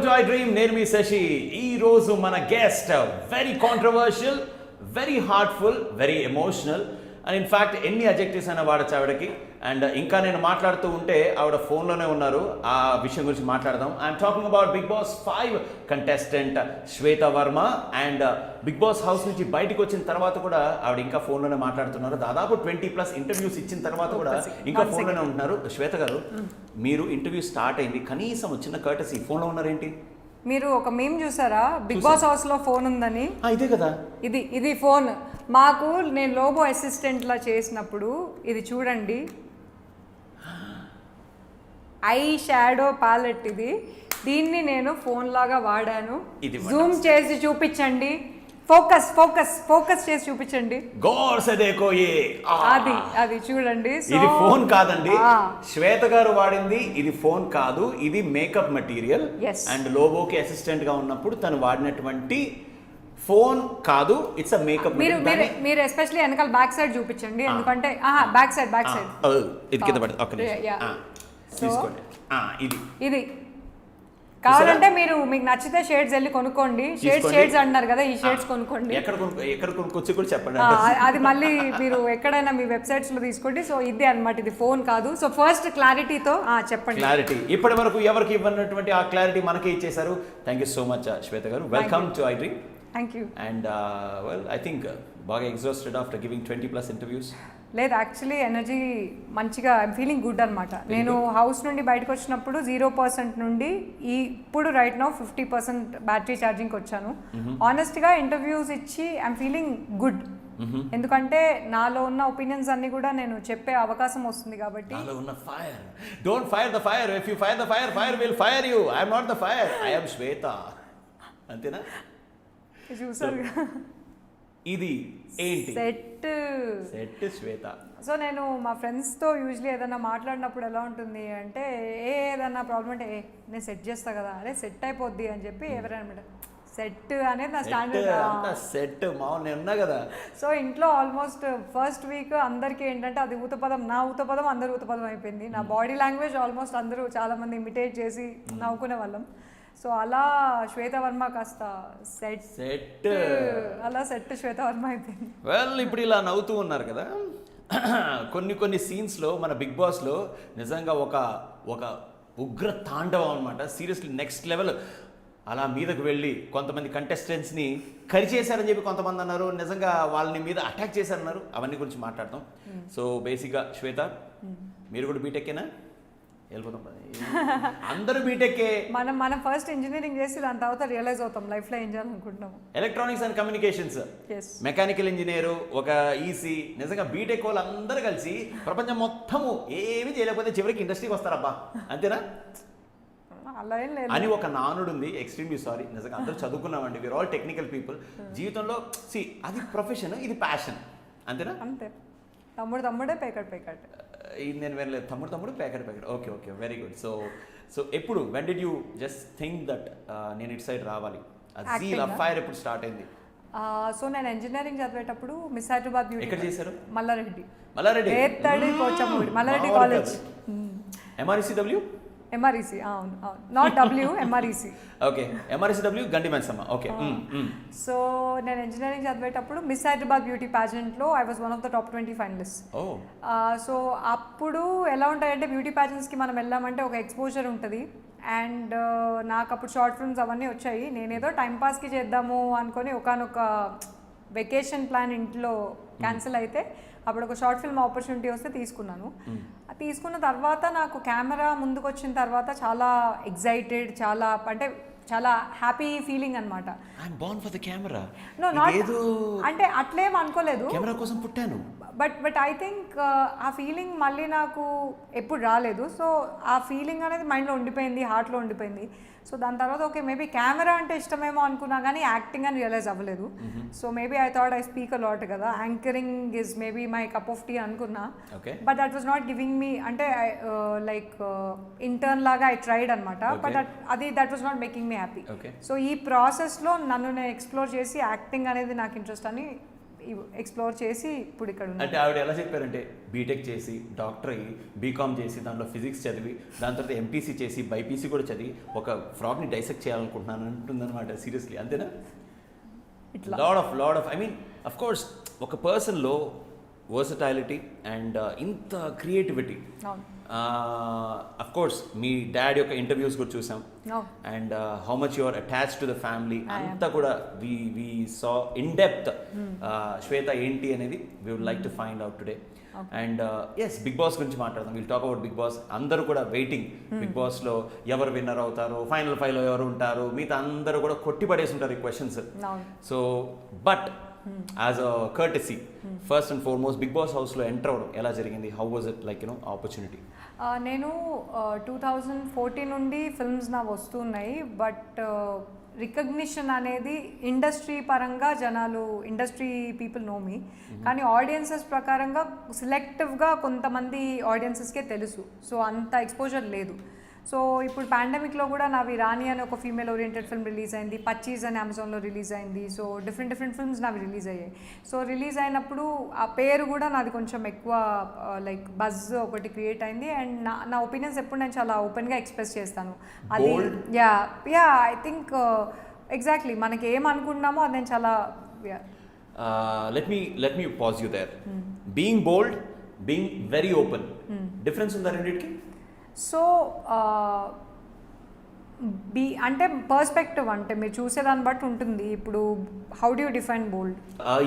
To I dream. నేను మీ శశి. ఈ రోజు మన guest very controversial, very heartful, very emotional and in fact ఎన్ని అడ్జెక్టివ్స్ అయినా వాడచ్చు ఆవిడకి. అండ్ ఇంకా నేను మాట్లాడుతూ ఉంటే ఆవిడ ఫోన్లోనే ఉన్నారు, ఆ విషయం గురించి మాట్లాడదాం. I'm talking about Bigg boss 5 contestant Shweta Varma. And Bigg boss house నుంచి బయటకు వచ్చిన తర్వాత కూడా ఆవిడ ఇంకా ఫోన్లోనే మాట్లాడుతున్నారు. దాదాపు 20+ ఇంటర్వ్యూస్ ఇచ్చిన తర్వాత కూడా ఇంకా ఫోన్లోనే ఉంటున్నారు. శ్వేత గారు, మీరు ఇంటర్వ్యూ స్టార్ట్ అయింది, కనీసం చిన్న కర్టసీ, ఫోన్లో ఉన్నారేంటి? మీరు ఒక మేమ్ చూసారా, బిగ్ బాస్ హౌస్ లో ఫోన్ ఉందని? ఇదే కదా, ఇది ఫోన్. మాకు నేను లోబో అసిస్టెంట్ లా చేసినప్పుడు ఇది చూడండి, ఐ షాడో ప్యాలెట్ ఇది. దీన్ని నేను ఫోన్ లాగా వాడాను. జూమ్ చేసి చూపించండి, ఫోకస్ ఫోకస్ ఫోకస్ చేసి చూపించండి. అది చూడండి. ఇది ఫోన్ కాదండి, శ్వేత గారు వాడింది. ఇది ఫోన్ కాదు, ఇది మేకప్ మెటీరియల్. అండ్ లోబోకి అసిస్టెంట్ గా ఉన్నప్పుడు తను వాడినటువంటి ఫోన్ కాదు, ఇట్స్ అ మేకప్. మీరు ఎస్పెషల్లీ వెనకాల బ్యాక్ సైడ్ చూపించండి, ఎందుకంటే బ్యాక్ సైడ్ ఇది కింద పడుతుంది. తీసుకోండి. ఇది కావాలంటే మీకు నచ్చితే షేడ్స్ వెళ్ళి కొనుక్కోండి. షేడ్స్ అంటున్నారు కదా, ఈ షేడ్స్ కొనుక్కోండి. ఎక్కడ కొనుక్కొచ్చి కూడా చెప్పండి. అది మళ్ళీ మీరు ఎక్కడైనా మీ వెబ్సైట్స్ లో తీసుకోండి. సో ఇదే అన్నమాట, ఇది ఫోన్ కాదు. సో ఫస్ట్ క్లారిటీతో చెప్పండి. క్లారిటీ ఇప్పటి వరకు ఎవరికి ఇవ్వనటువంటి ఆ క్లారిటీ మనకే ఇచ్చేసారు. థ్యాంక్ యూ సో మచ్ శ్వేత గారు. Welcome to I dream. Thank you. And well, I think బాగా ఎగ్జాస్టెడ్ ఆఫ్టర్ గివింగ్ 20+ ఇంటర్వ్యూస్. లేదు, యాక్చువల్లీ ఎనర్జీ మంచిగా, ఐమ్ ఫీలింగ్ గుడ్ అనమాట. నేను హౌస్ నుండి బయటకు వచ్చినప్పుడు 0% నుండి ఇప్పుడు రైట్ నౌ 50% బ్యాటరీ ఛార్జింగ్కి వచ్చాను. ఆనెస్ట్గా ఇంటర్వ్యూస్ ఇచ్చి ఐమ్ ఫీలింగ్ గుడ్. ఎందుకంటే నాలో ఉన్న ఒపీనియన్స్ అన్ని కూడా నేను చెప్పే అవకాశం వస్తుంది కాబట్టి. నాలో ఉన్న fire, don't fire the fire. If you fire the fire, fire will fire you. I am not the fire, I am Shweta. అంతేనా? చూసారు ఇది ఏంటి? సెట్ శ్వేత. సో నేను మా ఫ్రెండ్స్తో యూజువలీ ఏదైనా మాట్లాడినప్పుడు ఎలా ఉంటుంది అంటే, ఏదన్నా ప్రాబ్లం అంటే నేను సెట్ చేస్తా కదా, అరే సెట్ అయిపోద్ది అని చెప్పి ఎవరైనా సెట్ అనేది నా స్టాండర్డ్. సెట్ మామూలు నేను ఉన్నా కదా. సో ఇంట్లో ఆల్మోస్ట్ ఫస్ట్ వీక్ అందరికీ ఏంటంటే అది ఊతపదం, నా ఊతపదం అందరు ఊతపదం అయిపోయింది. నా బాడీ లాంగ్వేజ్ ఆల్మోస్ట్ అందరూ చాలామంది ఇమిటేట్ చేసి నవ్వుకునే వాళ్ళం. సో అలా శ్వేత వర్మ కాస్త సెట్ అలా సెట్ శ్వేత వర్మ అయిపోయింది. వెల్, ఇప్పుడు ఇలా నవ్వుతూ ఉన్నారు కదా, కొన్ని సీన్స్లో మన బిగ్ బాస్లో నిజంగా ఒక ఉగ్ర తాండవం అనమాట. Seriously next level. అలా మీదకు వెళ్ళి కొంతమంది కంటెస్టెంట్స్ని కరిచేశారని చెప్పి కొంతమంది అన్నారు, నిజంగా వాళ్ళని మీద అటాక్ చేశారన్నారు. అవన్నీ గురించి మాట్లాడతాం. సో బేసిక్గా శ్వేత, మీరు కూడా బీటెక్కేనా? వెళ్ళిపోతాం, అందరూ బీటెక్కే. మనం ఫస్ట్ ఇంజనీరింగ్ చేసి దాని తర్వాత రియలైజ్ అవుతాం లైఫ్లో ఏం చేయాలనుకుంటున్నాము. Electronics and communications, mechanical engineer, ఒక ఈసీ. నిజంగా బీటెక్ వాళ్ళు అందరూ కలిసి ప్రపంచం మొత్తము ఏమీ చేయలేకపోతే చివరికి ఇండస్ట్రీకి వస్తారబ్బా, అంతేనా? అలా ఏం లేదు అని ఒక నానుడు ఉంది. ఎక్స్ట్రీమ్లీ సారీ, నిజంగా అందరూ చదువుకున్నామండి, వీఆర్ ఆల్ టెక్నికల్ పీపుల్. జీవితంలో అది ప్రొఫెషన్, ఇది ప్యాషన్, అంతేనా? అంతే. తమ్ముడే పేకట్. ఇది నేను వినలేదు. తమ్ముడు packet. Okay, very good. So ఎప్పుడు, when did you just think that నేను ఇటు సైడ్ రావాలి? జీల్ ఫైర్ ఎప్పుడు స్టార్ట్ అయింది? సో నేను ఇంజనీరింగ్ చదివేటప్పుడు మిస్ హైదరాబాద్ బ్యూటీ. ఎక్కడ చేశారు? మల్లారెడ్డి కాలేజ్. MREC, అవును, not W, MREC. Okay, MRECW Gandi Maisamma. Okay. So నేను ఇంజనీరింగ్ చదివేటప్పుడు మిస్ హైదరాబాద్ బ్యూటీ ప్యాజెంట్లో I was one of the top 20 finalist. So అప్పుడు ఎలా ఉంటాయంటే, బ్యూటీ ప్యాజెంట్స్కి మనం వెళ్ళామంటే ఒక ఎక్స్పోజర్ ఉంటుంది. అండ్ నాకు అప్పుడు షార్ట్ ఫిల్మ్స్ అవన్నీ వచ్చాయి. నేనేదో టైంపాస్కి చేద్దాము అనుకొని ఒకనొక వెకేషన్ ప్లాన్ ఇంట్లో క్యాన్సిల్ అయితే అప్పుడు ఒక షార్ట్ ఫిల్మ్ ఆపర్చునిటీ వస్తే తీసుకున్నాను. తీసుకున్న తర్వాత నాకు కెమెరా ముందుకు వచ్చిన తర్వాత చాలా ఎగ్జైటెడ్, చాలా హ్యాపీ ఫీలింగ్ అనమాట. అంటే అట్లేం అనుకోలేదు, కెమెరా కోసం పుట్టాను. బట్ ఐ థింక్ ఆ ఫీలింగ్ మళ్ళీ నాకు ఎప్పుడు రాలేదు. సో ఆ ఫీలింగ్ అనేది మైండ్లో ఉండిపోయింది, హార్ట్లో ఉండిపోయింది. సో దాని తర్వాత ఓకే, మేబీ కెమెరా అంటే ఇష్టమేమో అనుకున్నా కానీ యాక్టింగ్ అని రియలైజ్ అవ్వలేదు. So maybe I thought I speak a lot కదా, anchoring is maybe my cup of tea అనుకున్నా. But that was not giving me, అంటే లైక్ ఇంటర్న్ లాగా ఐ ట్రైడ్ అనమాట. But that was not making me happy. So ఈ ప్రాసెస్లో నన్ను నేను explore చేసి యాక్టింగ్ అనేది నాకు ఇంట్రెస్ట్ అని ఎక్స్ప్లోర్ చేసి ఇప్పుడు ఇక్కడ ఉన్నాను. అంటే ఆవిడ ఎలా చెప్పారంటే బీటెక్ చేసి డాక్టర్ అయ్యి బీకామ్ చేసి దాంట్లో ఫిజిక్స్ చదివి దాని తర్వాత ఎంపీసీ చేసి బైపీసీ కూడా చదివి ఒక ఫ్రాగ్ని డైసెక్ట్ చేయాలనుకుంటున్నాను అంటుందన్నమాట. సీరియస్లీ అంతేనా? ఇట్లా lot of I mean of course ఒక పర్సన్లో వర్సటాలిటీ అండ్ ఇంత క్రియేటివిటీ. అవును అఫ్ కోర్స్ మీ డాడ్ యొక్క ఇంటర్వ్యూస్ కూడా చూసాం అవును and how much your attached to the family అంతా కూడా we saw in depth Shweta ఏంటి అనేది we would like to find out today. And yes big Boss గురించి మాట్లాడదాం. Will talk about Bigg Boss. అందరూ కూడా వెయిటింగ్ బిగ్ బాస్లో ఎవరు విన్నర్ అవుతారు, ఫైనల్ ఫైవ్లో ఎవరు ఉంటారు, మిగతా అందరూ కూడా కొట్టి పడేసి ఉంటారు ఈ questions. So but as a courtesy first and foremost Bigg boss హౌస్లో ఎంటర్ అవ్వడం ఎలా జరిగింది? How was it like opportunity? నేను 2014 నుండి ఫిల్మ్స్ నా వస్తున్నాయి, బట్ రికగ్నిషన్ అనేది ఇండస్ట్రీ పరంగా జనాలు ఇండస్ట్రీ పీపుల్ నో మీ, కానీ ఆడియన్సెస్ ప్రకారంగా సెలెక్టివ్గా కొంతమంది ఆడియన్సెస్కే తెలుసు. సో అంత ఎక్స్పోజర్ లేదు. సో ఇప్పుడు పాండమిక్లో కూడా నావి రాణి అని ఒక ఫీమేల్ ఓరియంటెడ్ ఫిల్మ్ రిలీజ్ అయింది, పచ్చీస్ అని అమెజాన్లో రిలీజ్ అయింది. సో డిఫరెంట్ ఫిల్మ్స్ నావి రిలీజ్ అయ్యాయి. సో రిలీజ్ అయినప్పుడు ఆ పేరు కూడా నాది కొంచెం ఎక్కువ లైక్ బజ్ ఒకటి క్రియేట్ అయింది. అండ్ నా ఒపీనియన్స్ ఎప్పుడు నేను చాలా ఓపెన్గా ఎక్స్ప్రెస్ చేస్తాను. అది యా ఐ థింక్ ఎగ్జాక్ట్లీ మనకి ఏమనుకుంటున్నామో అది నేను చాలా let me pause you there. Being bold, being very open, difference ఉందా రెండింటికి? సో అంటే పర్స్పెక్టివ్, అంటే మీరు చూసేదాన్ని బట్టి ఉంటుంది. ఇప్పుడు how do you define bold?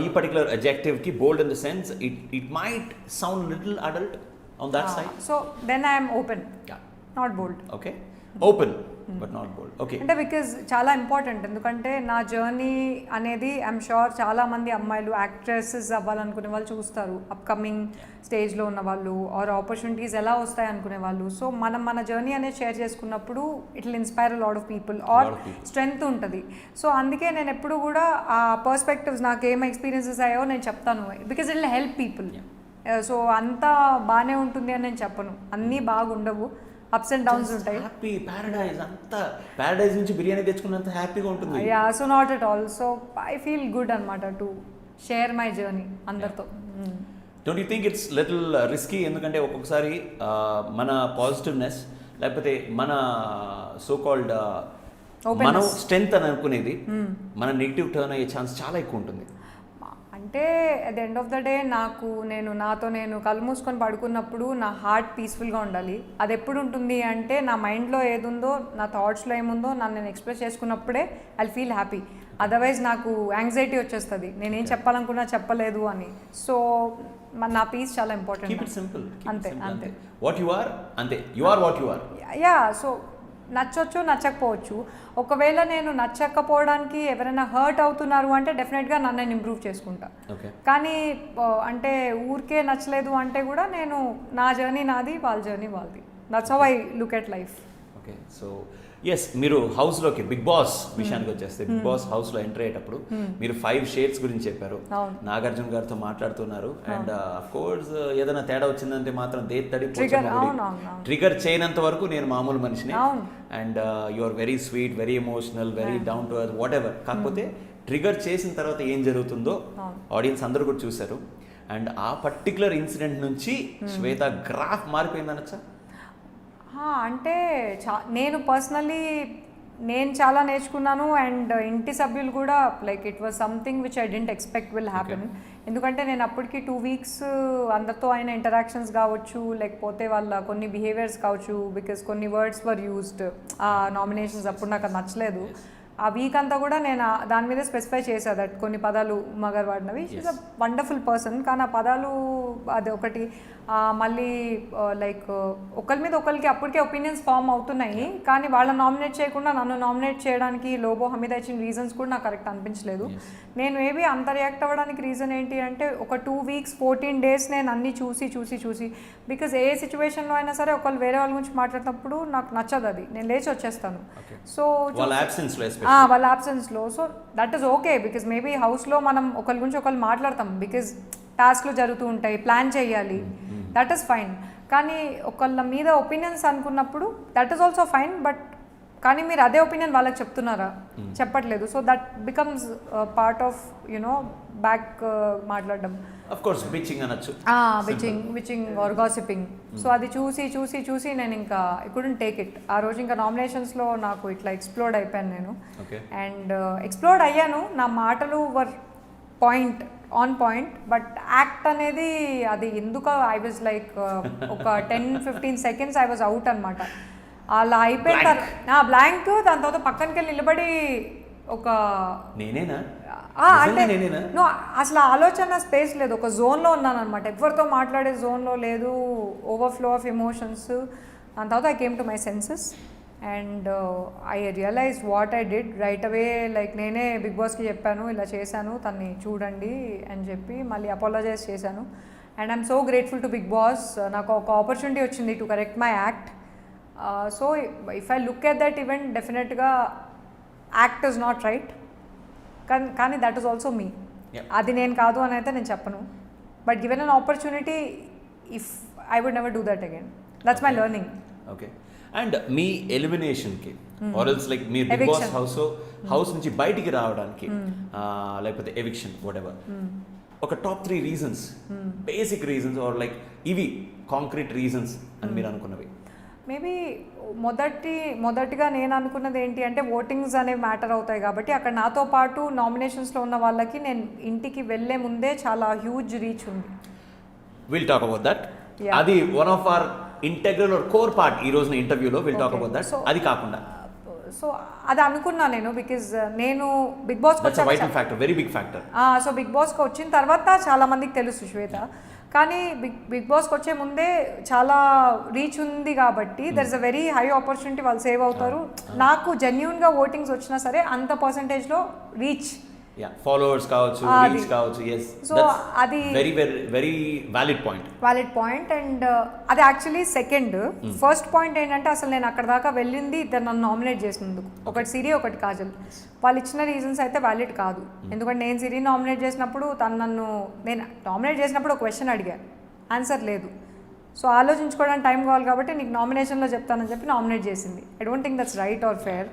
ఈ పర్టికులర్ అడ్జెక్టివ్కి bold in the sense it might sound little adult on that side. So then I'm open, not bold. Okay, open but not bold. Okay, అంటే because చాలా important. ఎందుకంటే నా journey అనేది I'm sure చాలా మంది అమ్మాయిలు యాక్ట్రెసెస్ అవ్వాలనుకునే వాళ్ళు చూస్తారు, అప్కమింగ్ స్టేజ్లో ఉన్న వాళ్ళు, ఆర్ ఆపర్చునిటీస్ ఎలా వస్తాయి అనుకునే వాళ్ళు. సో మన జర్నీ అనేది షేర్ చేసుకున్నప్పుడు it will inspire a lot of people or strength ఉంటుంది. సో అందుకే నేను ఎప్పుడు కూడా ఆ పర్స్పెక్టివ్స్ నాకు ఏం ఎక్స్పీరియన్సెస్ అయ్యో నేను చెప్తాను, because it will help people. So అంతా బాగానే ఉంటుంది అని నేను చెప్పను, అన్నీ బాగుండవు, అప్స్ అండ్ డౌన్స్ ఉంటాయి. హ్యాపీ పారడైజ్, అంతా పారడైజ్ నుంచి బిర్యానీ తెచ్చుకున్నంత హ్యాపీగా ఉంటుంది. Yeah, so not at all. So I feel good అనమాట టు షేర్ మై జర్నీ అందరితో. Don't you think it's little risky? ఎందుకంటే ఒక్కొక్కసారి మన పాజిటివ్నెస్ లేకపోతే మన సో కాల్డ్ మనం స్ట్రెంగ్త్ అని అనుకునేది మన నెగిటివ్ టర్న్ అయ్యే ఛాన్స్ చాలా ఎక్కువ ఉంటుంది. అంటే at the end of the day నాతో నేను కళ్ళు మూసుకొని పడుకున్నప్పుడు నా హార్ట్ పీస్ఫుల్గా ఉండాలి. అది ఎప్పుడు ఉంటుంది అంటే నా మైండ్లో ఏదుందో, నా థాట్స్లో ఏముందో నన్ను నేను ఎక్స్ప్రెస్ చేసుకున్నప్పుడే ఐ ఫీల్ హ్యాపీ. అదర్వైజ్ నాకు యాంగ్జైటీ వచ్చేస్తుంది, నేనేం చెప్పాలనుకున్నా చెప్పలేదు అని. సో నా పీస్ చాలా ఇంపార్టెంట్. Keep it simple. అంతే అంతే. వాట్ యు ఆర్ అంతే, you are what you are. Yeah, so నచ్చొచ్చు నచ్చకపోవచ్చు. ఒకవేళ నేను నచ్చకపోవడానికి ఎవరైనా హర్ట్ అవుతున్నారు అంటే డెఫినెట్గా నన్ను నేను ఇంప్రూవ్ చేసుకుంటా. కానీ అంటే ఊరికే నచ్చలేదు అంటే కూడా నేను నా జర్నీ నాది, వాళ్ళ జర్నీ వాళ్ళది. That's how I look at life. Okay, so yes, మీరు హౌస్లోకి బిగ్ బాస్ విషయానికి వచ్చేస్తే బిగ్ బాస్ హౌస్లో ఎంటర్ అయ్యేటప్పుడు మీరు 5 షేడ్స్ గురించి చెప్పారు. నాగార్జున గారితో మాట్లాడుతున్నారు. అండ్ అఫ్ కోర్స్ ఏదైనా తేడా వచ్చిందంటే మాత్రం ట్రిగర్ చేయనంత వరకు నేను మామూలు మనిషిని. And you are very sweet, very emotional, very down to earth, whatever. కాకపోతే ట్రిగర్ చేసిన తర్వాత ఏం జరుగుతుందో ఆడియన్స్ అందరూ కూడా చూశారు. అండ్ ఆ పర్టికులర్ ఇన్సిడెంట్ నుంచి శ్వేత గ్రాఫ్ మారిపోయిందనొచ్చా? అంటే నేను పర్సనలీ నేను చాలా నేర్చుకున్నాను. అండ్ ఇంటి సభ్యులు కూడా like it was something which I didn't expect will happen. ఎందుకంటే నేను అప్పటికి 2 weeks అందరితో అయిన ఇంటరాక్షన్స్ కావచ్చు, లేకపోతే వాళ్ళ కొన్ని బిహేవియర్స్ కావచ్చు, బికాస్ కొన్ని వర్డ్స్ వర్ యూజ్డ్ ఆ నామినేషన్స్ అప్పుడు నాకు అది నచ్చలేదు. ఆ వీక్ అంతా కూడా నేను దాని మీద స్పెసిఫై చేశాను దట్ కొన్ని పదాలు Magar వాడినవి. She is a wonderful person, కానీ ఆ పదాలు అది ఒకటి మళ్ళీ లైక్ ఒకరి మీద ఒకరికి అప్పటికే ఒపీనియన్స్ ఫామ్ అవుతున్నాయి, కానీ వాళ్ళని నామినేట్ చేయకుండా నన్ను నామినేట్ చేయడానికి లోబో హమీద ఇచ్చిన రీజన్స్ కూడా నాకు కరెక్ట్ అనిపించలేదు. నేను మేబీ అంత రియాక్ట్ అవ్వడానికి రీజన్ ఏంటి అంటే ఒక 2 weeks 14 days నేను అన్నీ చూసి బికాజ్ ఏ సిచ్యువేషన్లో అయినా సరే ఒకళ్ళు వేరే వాళ్ళ గురించి మాట్లాడినప్పుడు నాకు నచ్చదు, అది నేను లేచి వచ్చేస్తాను. సో వాళ్ళ యాబ్సెన్స్లో so that is okay, because maybe హౌస్లో మనం ఒకరి గురించి ఒకళ్ళు మాట్లాడతాం, బికాజ్ టాస్క్లు జరుగుతూ ఉంటాయి, ప్లాన్ చేయాలి, దట్ ఈస్ ఫైన్. కానీ ఒకళ్ళ మీద ఒపీనియన్స్ అనుకున్నప్పుడు that is also fine, but కానీ మీరు అదే ఒపీనియన్ వాళ్ళకి చెప్తున్నారా? చెప్పట్లేదు. So that becomes part of you know back మాట్లాడడం. ఆఫ్ కోర్స్ బిచింగ్ అనొచ్చు. Bitching or gossiping. సో అది చూసి నేను ఇంకా ఐ కుడెంట్ టేక్ ఇట్. ఆ రోజు ఇంకా నామినేషన్స్లో నాకు ఇట్లా ఎక్స్ప్లోర్డ్ అయిపోయాను నేను. అండ్ ఎక్స్ప్లోర్డ్ అయ్యాను. నా మాటలు వర్ ఆన్ పాయింట్, బట్ యాక్ట్ అనేది అది ఎందుకో ఐ వాజ్ లైక్ ఒక 10-15 seconds ఐ వాజ్ అవుట్ అనమాట. అలా అయిపోయిన బ్లాంక్. దాని తర్వాత పక్కనకి వెళ్ళి నిలబడి ఒక అంటే నో అసలు ఆలోచన స్పేస్ లేదు. ఒక జోన్లో ఉన్నాను అనమాట. ఎవరితో మాట్లాడే జోన్లో లేదు. Overflow of emotions. దాని తర్వాత I came to my senses and I realize what I did right away. Like నేనే బిగ్ బాస్కి చెప్పాను, ఇలా చేశాను, తన్ని చూడండి అని చెప్పి మళ్ళీ అపాలజైజ్ చేశాను. And I'm so grateful to Bigg Boss. నాకు ఒక ఆపర్చునిటీ వచ్చింది to correct my act. So if I look at that event డెఫినెట్గా యాక్ట్ ఇస్ నాట్ రైట్. కానీ దట్ ఈస్ ఆల్సో మీ. అది నేను కాదు అని అయితే నేను చెప్పను. But given an opportunity, if I would never do that again. That's my learning. Okay. And మీ ఎలిమినేషన్కి ఆర్ ఎల్స్ లైక్ మీరు బిగ్ బాస్ హౌస్ నుంచి బయటికి రావడానికి లేకపోతే ఎవిక్షన్ వాట్ ఎవర్, ఒక top 3 reasons, basic reasons are like ఇవి concrete reasons అని మీరు అనుకున్నవి. మేబీ మొదటిగా నేను అనుకున్నది ఏంటి అంటే ఓటింగ్స్ అనేవి మ్యాటర్ అవుతాయి కాబట్టి అక్కడ నాతో పాటు నామినేషన్స్లో ఉన్న వాళ్ళకి నేను ఇంటికి వెళ్ళే ముందే చాలా హ్యూజ్ రీచ్ ఉంది. Will talk about that. అది one of our integral or core part ఈ రోజున ఇంటర్వ్యూలో. Will talk about that. అది కాకుండా సో అది అనుకున్నా నేను, బికాజ్ నేను Bigg Boss very big factor. So Bigg బాస్కి వచ్చిన తర్వాత చాలా మందికి తెలుసు శ్వేత, కానీ బిగ్ బాస్కి వచ్చే ముందే చాలా రీచ్ ఉంది కాబట్టి there is a very high opportunity, వాళ్ళు సేవ్ అవుతారు. నాకు జెన్యూన్గా ఓటింగ్స్ వచ్చినా సరే అంత పర్సంటేజ్లో రీచ్, ఫాలోవర్స్ కావచ్చు, రీచ్ కావచ్చు. ఎస్, సో అది very very very valid point. And అది యాక్చువల్లీ సెకండ్. ఫస్ట్ పాయింట్ ఏంటంటే అసలు నేను అక్కడ దాకా వెళ్ళింది ఇద్దరు నన్ను నామినేట్ చేసినందుకు. ఒకటి సిరి, ఒకటి కాజల్. వాళ్ళు ఇచ్చిన రీజన్స్ అయితే వ్యాలిడ్ కాదు. ఎందుకంటే నేను సిరి నామినేట్ చేసినప్పుడు నేను నామినేట్ చేసినప్పుడు ఒక క్వశ్చన్ అడిగా, ఆన్సర్ లేదు. సో ఆలోచించుకోవడానికి టైం కావాలి కాబట్టి నీకు నామినేషన్లో చెప్తానని చెప్పి నామినేట్ చేసింది. I don't think that's right are fair.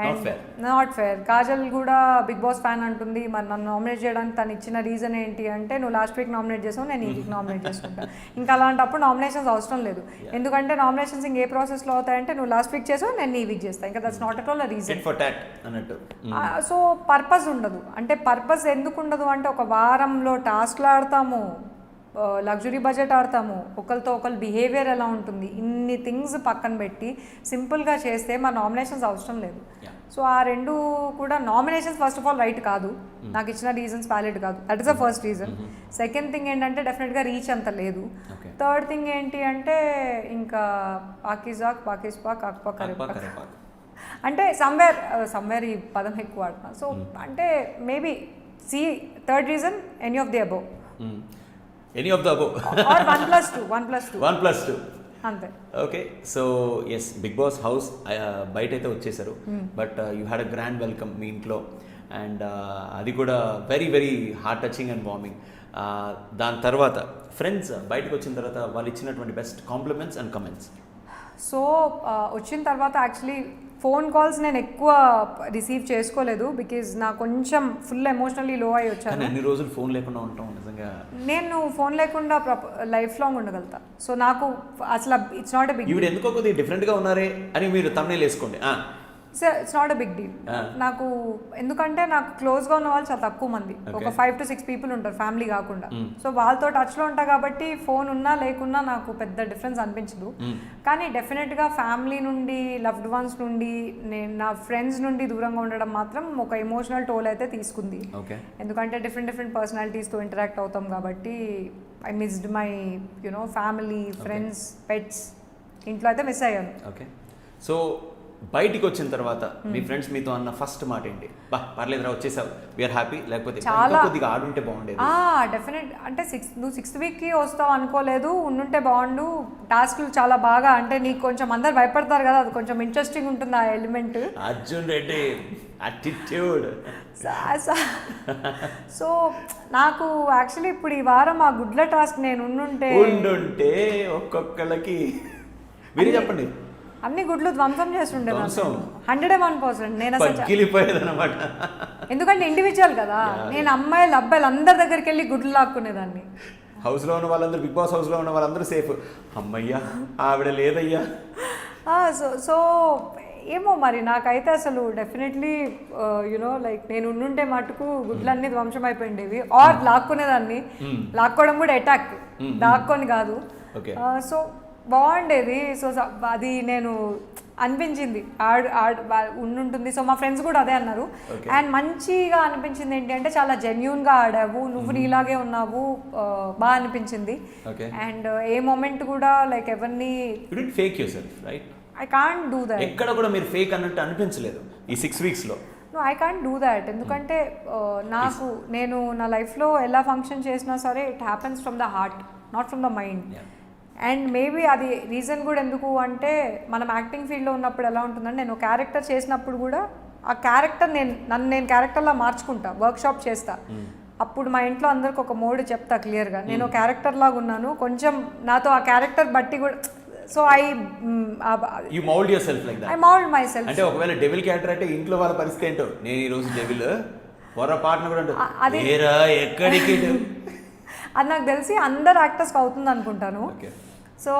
And not fair. Kajal కూడా బిగ్ బాస్ ఫ్యాన్ అంటుంది, మరి నన్ను నామినేట్ చేయడానికి తను ఇచ్చిన రీజన్ ఏంటి అంటే నువ్వు లాస్ట్ వీక్ నామినేట్ చేసావు, నేను ఈ వీక్ నామినేట్ చేసుకుంటాను. ఇంకా అలాంటప్పుడు నామినేషన్స్ అవసరం లేదు. ఎందుకంటే నామినేషన్స్ ఇంకే ప్రాసెస్లో అవుతాయంటే నువ్వు లాస్ట్ వీక్ చేసావు, నేను ఈ వీక్ చేస్తాను. ఇంకా that's not at all a reason. So purpose ఉండదు. అంటే పర్పస్ ఎందుకు ఉండదు అంటే ఒక వారంలో టాస్క్లు ఆడతాము, లగ్జరీ బడ్జెట్ ఆడతాము, ఒకరితో ఒకరు బిహేవియర్ ఎలా ఉంటుంది, ఇన్ని థింగ్స్ పక్కన పెట్టి సింపుల్గా చేస్తే మా నామినేషన్స్ అవసరం లేదు. సో ఆ రెండు కూడా nominations first of all right కాదు, నాకు ఇచ్చిన రీజన్స్ వ్యాలిడ్ కాదు. That is the first reason. Second thing ఏంటంటే డెఫినెట్గా రీచ్ అంత లేదు. థర్డ్ థింగ్ ఏంటి అంటే ఇంకా పాకిస్తాక్ అంటే సమ్వేర్ ఈ పదం ఎక్కువ వాడుతున్నా. సో అంటే maybe third reason any of the above. Any of the above. Or 1+2. 1+2. అంతే. Okay. So yes, big boss house బయట అయితే వచ్చేసారు, but you had a grand welcome మీ ఇంట్లో. అండ్ అది కూడా very very heart touching and warming. దాని తర్వాత ఫ్రెండ్స్ బయటకు వచ్చిన తర్వాత వాళ్ళు ఇచ్చినటువంటి best compliments and comments. So వచ్చిన తర్వాత యాక్చువల్లీ ఫోన్ కాల్స్ నేను ఎక్కువ రిసీవ్ చేసుకోలేదు, బికాజ్ నాకు కొంచెం ఫుల్ ఎమోషనల్లీ లో అయ్యి వచ్చాను. ఎన్ని రోజులు ఫోన్ లేకుండా ఉంటాం నిజంగా? నేను ఫోన్ లేకుండా లైఫ్ లాంగ్ ఉండగలుగుతా. సో నాకు అసలు ఇట్స్ నాట్ ఎ బిగ్. ఇప్పుడు ఎందుకో కొద్దిగా డిఫరెంట్గా ఉన్నారే అని మీరు తమ్నెయిల్ వేసుకోండి. It's not a big deal నాకు. ఎందుకంటే నాకు క్లోజ్గా ఉన్న వాళ్ళు చాలా తక్కువ మంది, ఒక 5 to 6 people ఉంటారు ఫ్యామిలీ కాకుండా. సో వాళ్ళతో టచ్లో ఉంటా కాబట్టి ఫోన్ ఉన్నా లేకున్నా నాకు పెద్ద డిఫరెన్స్ అనిపించదు. కానీ డెఫినెట్గా ఫ్యామిలీ నుండి, లవ్డ్ వన్స్ నుండి, నేను నా ఫ్రెండ్స్ నుండి దూరంగా ఉండడం మాత్రం ఒక ఎమోషనల్ టోల్ అయితే తీసుకుంది. ఎందుకంటే డిఫరెంట్ పర్సనాలిటీస్తో ఇంటరాక్ట్ అవుతాం కాబట్టి I missed my family, friends, pets. ఇంట్లో అయితే మిస్ అయ్యాను. ఓకే. సో బయటికి వచ్చిన తర్వాత మీ ఫ్రెండ్స్ మీతో అన్న ఫస్ట్ మాట ఏంటి? పర్లేదురా వచ్చేసావు, వీఆర్ హ్యాపీ, లేకపోతే కొద్దిగా ఆడుంటే బాగుండేది? డెఫినెట్. అంటే నువ్వు 6th weekకి వస్తావు అనుకోలేదు, ఉండుంటే బాగుండు, టాస్క్లు చాలా బాగా, అంటే నీకు కొంచెం అందరు భయపడతారు కదా, అది కొంచెం ఇంట్రెస్టింగ్ ఉంటుంది ఆ element. Arjun Reddy attitude. So నాకు యాక్చువల్లీ ఇప్పుడు ఈ వారం ఆ గుడ్ల టాస్క్ నేను ఉండుంటే ఒక్కొక్కరికి మీరు చెప్పండి. అన్ని గుడ్లు ధ్వంసం చేస్తుండేదాన్ని ధ్వంసం? 101%. నేను అసలు పగిలిపోయేదన్నమాట. ఎందుకంటే ఇండివిజువల్ కదా, నేను అమ్మాయిలు అబ్బాయిలు అందరి దగ్గరికి వెళ్ళి గుడ్లు లాక్కునేదాన్ని. హౌస్లో ఉన్న వాళ్ళందరూ, బిగ్ బాస్ హౌస్లో ఉన్న వాళ్ళందరూ సేఫ్. అమ్మయ్యా ఆవిడ లేదయ్యా. సో ఏమో మరి నాకైతే అసలు డెఫినెట్లీ యునో లైక్ నేను ఉండుంటే మటుకు గుడ్లన్నీ ధ్వంసం అయిపోయిండేవి, ఆర్ లాక్కునేదాన్ని. లాక్కోవడం కూడా అటాక్, దాక్కొని కాదు. సో బాగుండేది. సో అది నేను అనిపించింది ఉండుంటుంది. సో మా ఫ్రెండ్స్ కూడా అదే అన్నారు. అండ్ మంచిగా అనిపించింది ఏంటి అంటే చాలా జెన్యూన్గా ఆడావు, నువ్వు నీలాగే ఉన్నావు, బాగా అనిపించింది. అండ్ ఏ మూమెంట్ కూడా లైక్ ఎవరిని fake yourself, right? I can't do that. ఎక్కడ కూడా మీరు ఫేక్ అన్నట్టు అనిపించలేదు ఈ 6 వీక్స్లో. No, I can't do that. ఎందుకంటే నాకు నేను నా లైఫ్లో ఎలా ఫంక్షన్ చేసినా సరే it happens from the heart, not from the mind. And maybe అది రీజన్ కూడా ఎందుకు అంటే మనం యాక్టింగ్ ఫీల్డ్లో ఉన్నప్పుడు ఎలా ఉంటుందంటే నేను క్యారెక్టర్ చేసినప్పుడు కూడా ఆ క్యారెక్టర్ నేను క్యారెక్టర్లా మార్చుకుంటా, వర్క్షాప్ చేస్తా. అప్పుడు మా ఇంట్లో అందరికి ఒక మోడ్ చెప్తా క్లియర్గా, నేను క్యారెక్టర్ లాగా ఉన్నాను, కొంచెం నాతో ఆ క్యారెక్టర్ బట్టి కూడా. So you mould your self like that. I mould my self. అంటే ఒకవేళ డెవిల్ క్యారెక్టర్ అంటే ఇంట్లో వాళ్ళ పరిస్థితి ఏంటో, నేను ఈ రోజు డెవిల్ పొరపాటున కూడా అది ఎక్కడికి అది నాకు తెలిసి అందరు యాక్టర్స్కి అవుతుంది అనుకుంటాను. సో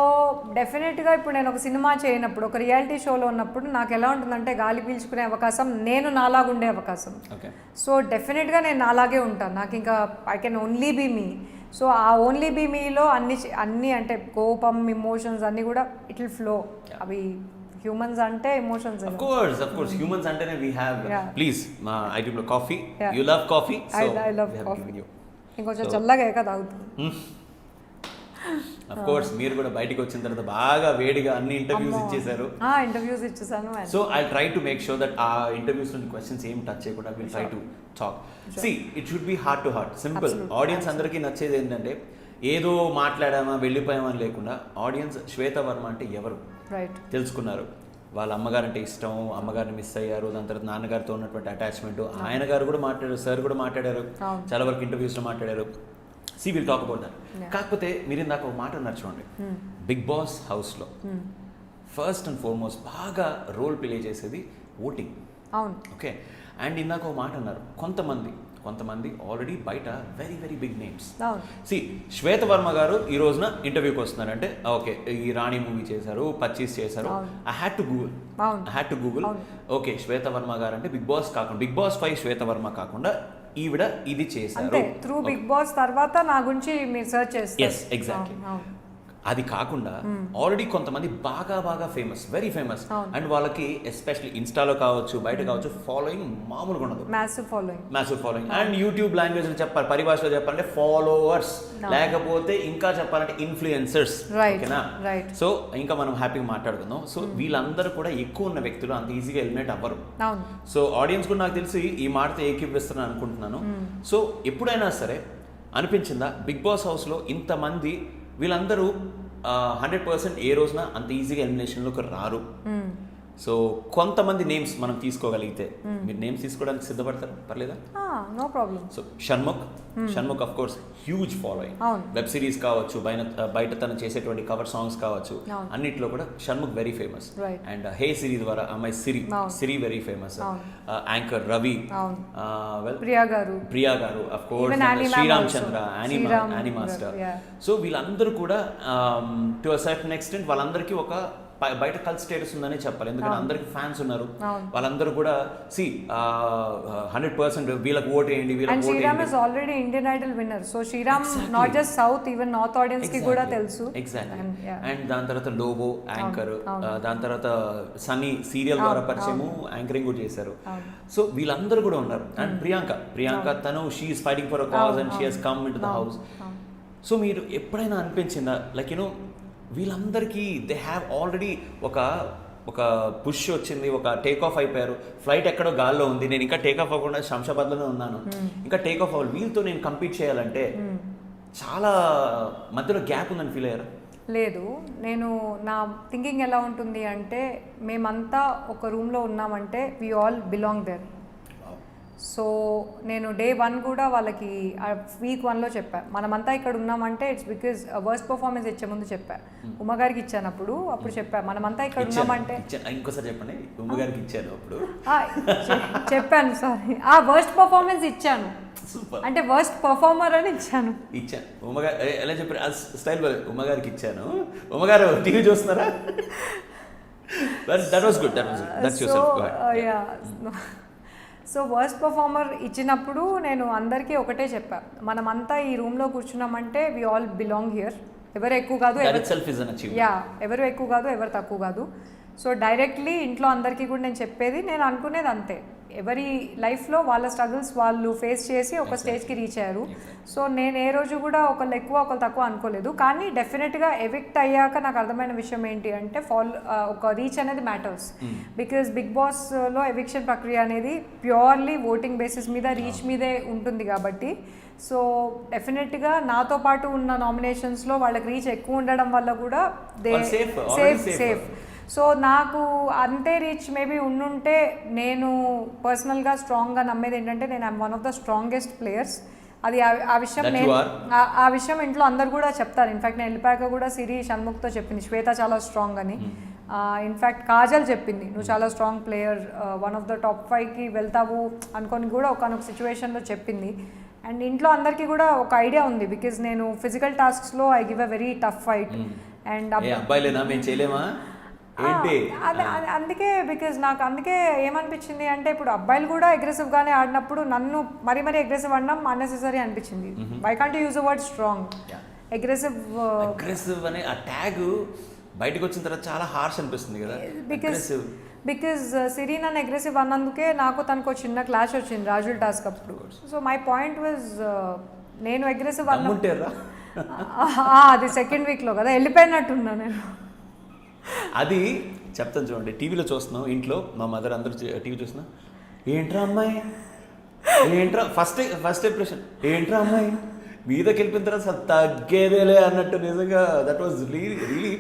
డెఫినెట్గా ఇప్పుడు నేను ఒక సినిమా చేయనప్పుడు, ఒక రియాలిటీ షోలో ఉన్నప్పుడు నాకు ఎలా ఉంటుందంటే గాలి పీల్చుకునే అవకాశం, నేను నాలాగా ఉండే అవకాశం. సో డెఫినెట్గా నేను నాలాగే ఉంటాను. నాకు ఇంకా I can only be me. So ఆ ఓన్లీ బీ మీలో అన్ని అంటే కోపం, ఇమోషన్స్ అన్నీ కూడా ఇట్ విల్ ఫ్లో. అవి హ్యూమన్స్ అంటే ఎమోషన్స్. ఆఫ్ కోర్స్ హ్యూమన్స్ అంటేనే వి హావ్. ప్లీజ్ మా ఐటెంలో coffee. You love coffee. I love coffee. ఇంకొంచెం చల్లగా కదా తాగుతుంది. ఆఫ్ కోర్స్ మీరు కూడా బయటికి వచ్చిన తర్వాత బాగా వేడిగా అన్ని ఇంటర్వ్యూస్ ఇచ్చేసారు. ఇంటర్వ్యూస్ ఇచ్చేసాను. So I try to make sure that ఆ ఇంటర్వ్యూస్ నుండి క్వశ్చన్స్ ఏం టచ్ చేయకుండా will try to talk. See it should be heart to heart, simple. Audience అందరికీ నచ్చేది ఏంటంటే ఏదో మాట్లాడామా వెళ్ళిపోయామా అని లేకుండా, ఆడియన్స్ శ్వేత వర్మ అంటే ఎవరు తెలుసుకున్నారు, వాళ్ళ అమ్మగారు అంటే ఇష్టం, అమ్మగారిని మిస్ అయ్యారు, దాని తర్వాత నాన్నగారితో ఉన్నటువంటి అటాచ్మెంట్, ఆయన గారు కూడా మాట్లాడారు, సార్ కూడా మాట్లాడారు, చాలా వరకు ఇంటర్వ్యూస్లో మాట్లాడారు. See will talk about that. కాకపోతే మీరు ఇందాక ఒక మాట అన్నారు చూడండి, బిగ్ బాస్ హౌస్లో ఫస్ట్ అండ్ ఫార్మోస్ట్ బాగా రోల్ ప్లే చేసేది ఓటింగ్. ఓకే. అండ్ ఇందాక ఒక మాట అన్నారు, కొంతమంది ఆల్రెడీ బయట very very big names. See Shweta Varma garu ఈ రోజున ఇంటర్వ్యూకి వస్తున్నారంటే ఓకే, ఈ రాణి మూవీ చేశారు, 25 చేశారు. I had to Google. Okay, Shweta Varma garu అంటే బిగ్ బాస్ కాకుండా, బిగ్ బాస్ 5 శ్వేత వర్మ కాకుండా ఈవిడ ఇది చేశారు. త్రూ బిగ్ బాస్ తర్వాత నా గురించి మీరు సెర్చ్ చేస్తారు. Yes, exactly. అది కాకుండా ఆల్రెడీ కొంతమంది బాగా ఫేమస్, వెరీ ఫేమస్. అండ్ వాళ్ళకి ఎస్పెషల్లీ ఇన్స్టాలో కావచ్చు, బయట కావచ్చు, ఫాలోయింగ్ మామూలుగా ఉండదు. Massive following. And YouTube language చెప్పాలి, పరిభాషలో చెప్పాలంటే ఫాలోవర్స్, లేకపోతే ఇంకా చెప్పాలంటే ఇన్ఫ్లుయెన్సర్స్. ఓకేనా? సో ఇంకా మనం హ్యాపీగా మాట్లాడుకుందాం. సో వీళ్ళందరూ కూడా ఎక్కువ ఉన్న వ్యక్తులు అంత ఈజీగా ఎలిమినేట్ అవ్వరు. సో ఆడియన్స్ కూడా నాకు తెలిసి ఈ మాటతో ఏకీపిస్తున్నాను అనుకుంటున్నాను. సో ఎప్పుడైనా సరే అనిపించిందా బిగ్ బాస్ హౌస్లో ఇంతమంది వీళ్ళందరూ 100% ఏ రోజున అంత ఈజీగా ఎలిమినేషన్లోకి రారు. సో కొంతమంది నేమ్స్ మనం తీసుకోగలిగితే, మీరు నేమ్స్ తీసుకోవడానికి సిద్ధపడతారు? పర్లేదా? No problem. So Shanmukh of course huge following. Web series కావచ్చు, బయట తను చేసేటువంటి కవర్ సాంగ్స్ కావచ్చు, అన్నిట్లో కూడా Shanmukh very famous. And hey Siri ద్వారా అమ్మాయి Siri very famous. Anchor Ravi, Priya garu of course, Sriram Chandra, Annie master. So వీళ్ళందరూ కూడా టు అ సర్టన్ ఎక్స్టెంట్ వాళ్ళందరికీ ఒక బయట కల్ట్ స్టేటస్ ఉందని చెప్పాలి. ఎందుకంటే అందరికి ఫ్యాన్స్ ఉన్నారు. వాళ్ళందరూ కూడా 100% వీళ్ళకి ఓట్ వేయండి, వీళ్ళకి vote Sreeram is already Indian idol winner. So Sreeram not just south, even north audience కి కూడా తెలుసు. ఎగ్జాక్ట్లీ. అండ్ దాని తర్వాత లోబో యాంకర్, దాని తర్వాత సన్నీ సీరియల్ ద్వారా పరిచయము, యాంకరింగ్ కూడా చేశారు. సో వీళ్ళందరూ కూడా ఉన్నారు. అండ్ ప్రియాంక తను she is fighting for a cause and she has come in to the house. So మీరు ఎప్పుడైనా అనిపించిందా లైక్ యూనో వీళ్ళందరికీ దే హ్యావ్ ఆల్రెడీ ఒక పుష్ వచ్చింది, ఒక టేక్ ఆఫ్ అయిపోయారు, ఫ్లైట్ ఎక్కడో గాల్లో ఉంది, నేను ఇంకా టేక్ ఆఫ్ అవ్వకుండా శంషాబాద్లోనే ఉన్నాను, ఇంకా టేక్ ఆఫ్ అవ్వాలి, వీళ్ళతో నేను కంపీట్ చేయాలంటే చాలా మధ్యలో గ్యాప్ ఉందని ఫీల్ అయ్యారు? లేదు, నేను నా థింకింగ్ ఎలా ఉంటుంది అంటే మేమంతా ఒక రూమ్లో ఉన్నామంటే we all belong there. So నేను డే 1 కూడా వాళ్ళకి వీక్ 1లో చెప్పా, మనమంతా ఇక్కడ ఉన్నామంటే ఇట్స్ బికాజ్ వర్స్ట్ పర్ఫార్మెన్స్ ఇచ్చే ముందు చెప్పా. ఉమ్మగారికి ఇచ్చాను అప్పుడు చెప్పా మనమంతా ఇక్కడ ఉన్నామంటే. ఇంకోసారి చెప్పండి. ఉమ్మగారికి ఇచ్చాను అప్పుడు చెప్పాను, సారీ, వర్స్ట్ పర్ఫార్మెన్స్ ఇచ్చాను, అంటే వర్స్ట్ పర్ఫార్మర్ అని ఇచ్చాను. ఉమ్మగారు ఎలా చెప్పారు స్టైల్, ఉమ్మగారికి ఇచ్చాను. ఉమ్మగారు టీవీ చూస్తున్నారా? That was good, that's your self. So worst performer ఇచ్చినప్పుడు నేను అందరికీ ఒకటే చెప్పా, మనమంతా ఈ రూమ్లో కూర్చున్నామంటే వి ఆల్ బిలాంగ్ హియర్. ఎవరు ఎక్కువ కాదు, ఎవరు ఎక్కువ కాదు, ఎవరు తక్కువ కాదు. సో డైరెక్ట్లీ ఇంట్లో అందరికీ కూడా నేను చెప్పేది, నేను అనుకునేది అంతే, ఎవరి లైఫ్లో వాళ్ళ స్ట్రగుల్స్ వాళ్ళు ఫేస్ చేసి ఒక స్టేజ్కి రీచ్ అయ్యారు. సో నేను ఏ రోజు కూడా ఒకళ్ళు ఎక్కువ ఒకళ్ళు తక్కువ అనుకోలేదు. కానీ డెఫినెట్గా ఎవిక్ట్ అయ్యాక నాకు అర్థమైన విషయం ఏంటి అంటే ఒక రీచ్ అనేది మ్యాటర్స్. బికాజ్ బిగ్ బాస్లో ఎవిక్షన్ ప్రక్రియ అనేది ప్యూర్లీ ఓటింగ్ బేసిస్ మీద రీచ్ మీదే ఉంటుంది కాబట్టి. సో డెఫినెట్గా నాతో పాటు ఉన్న నామినేషన్స్లో వాళ్ళకి రీచ్ ఎక్కువ ఉండడం వల్ల కూడా సేఫ్. సో నాకు అంతే రీచ్ మేబీ ఉండుంటే, నేను పర్సనల్గా స్ట్రాంగ్గా నమ్మేది ఏంటంటే నేను I'm one of the strongest players. అది ఆ విషయం ఆ విషయం ఇంట్లో అందరు కూడా చెప్తారు. ఇన్ఫ్యాక్ట్ నేను వెళ్ళిపోయాక కూడా సిరి షణ్ముఖ్తో చెప్పింది, శ్వేత చాలా స్ట్రాంగ్ అని. ఇన్ఫ్యాక్ట్ కాజల్ చెప్పింది, నువ్వు చాలా strong player, one of the top 5కి వెళ్తావు అనుకొని కూడా ఒకనొక సిచ్యువేషన్లో చెప్పింది. అండ్ ఇంట్లో అందరికీ కూడా ఒక ఐడియా ఉంది, బికాజ్ నేను ఫిజికల్ టాస్క్స్లో I give a very tough fight. And అందుకే బికాజ్ నాకు అందుకే ఏమనిపించింది అంటే, ఇప్పుడు అబ్బాయిలు కూడా అగ్రెసివ్గానే ఆడినప్పుడు నన్ను మరీ అగ్రెసివ్ ఆడడం అన్నెసెసరీ అనిపించింది. Why can't use the word strong? Aggressive అనే ఆ ట్యాగ్ బయటకు వచ్చిన తర్వాత చాలా హార్ష్ అనిపిస్తుంది కదా. బికాజ్ సిరి నన్ను అగ్రెసివ్ అన్నందుకే నాకు తనకు చిన్న క్లాష్ వచ్చింది రాజుల్ టాస్క్ అప్పుడు. సో మై పాయింట్ వాజ్, నేను అగ్రెసివ్ అది సెకండ్ వీక్లో కదా, వెళ్ళిపోయినట్టున్నా నేను. అది చెప్తాను చూడండి, టీవీలో చూస్తున్నాం ఇంట్లో, మా మదర్ అందరూ టీవీ చూస్తున్నాం, ఏంట్రా అమ్మాయి, ఏంట్రా ఫస్ట్ ఇంప్రెషన్, ఏంట్రా అమ్మాయి మీదకి వెళ్ళిపోయిన తర్వాత తగ్గేదేలే అన్నట్టు. నిజంగా దట్ వాజ్ రియలీ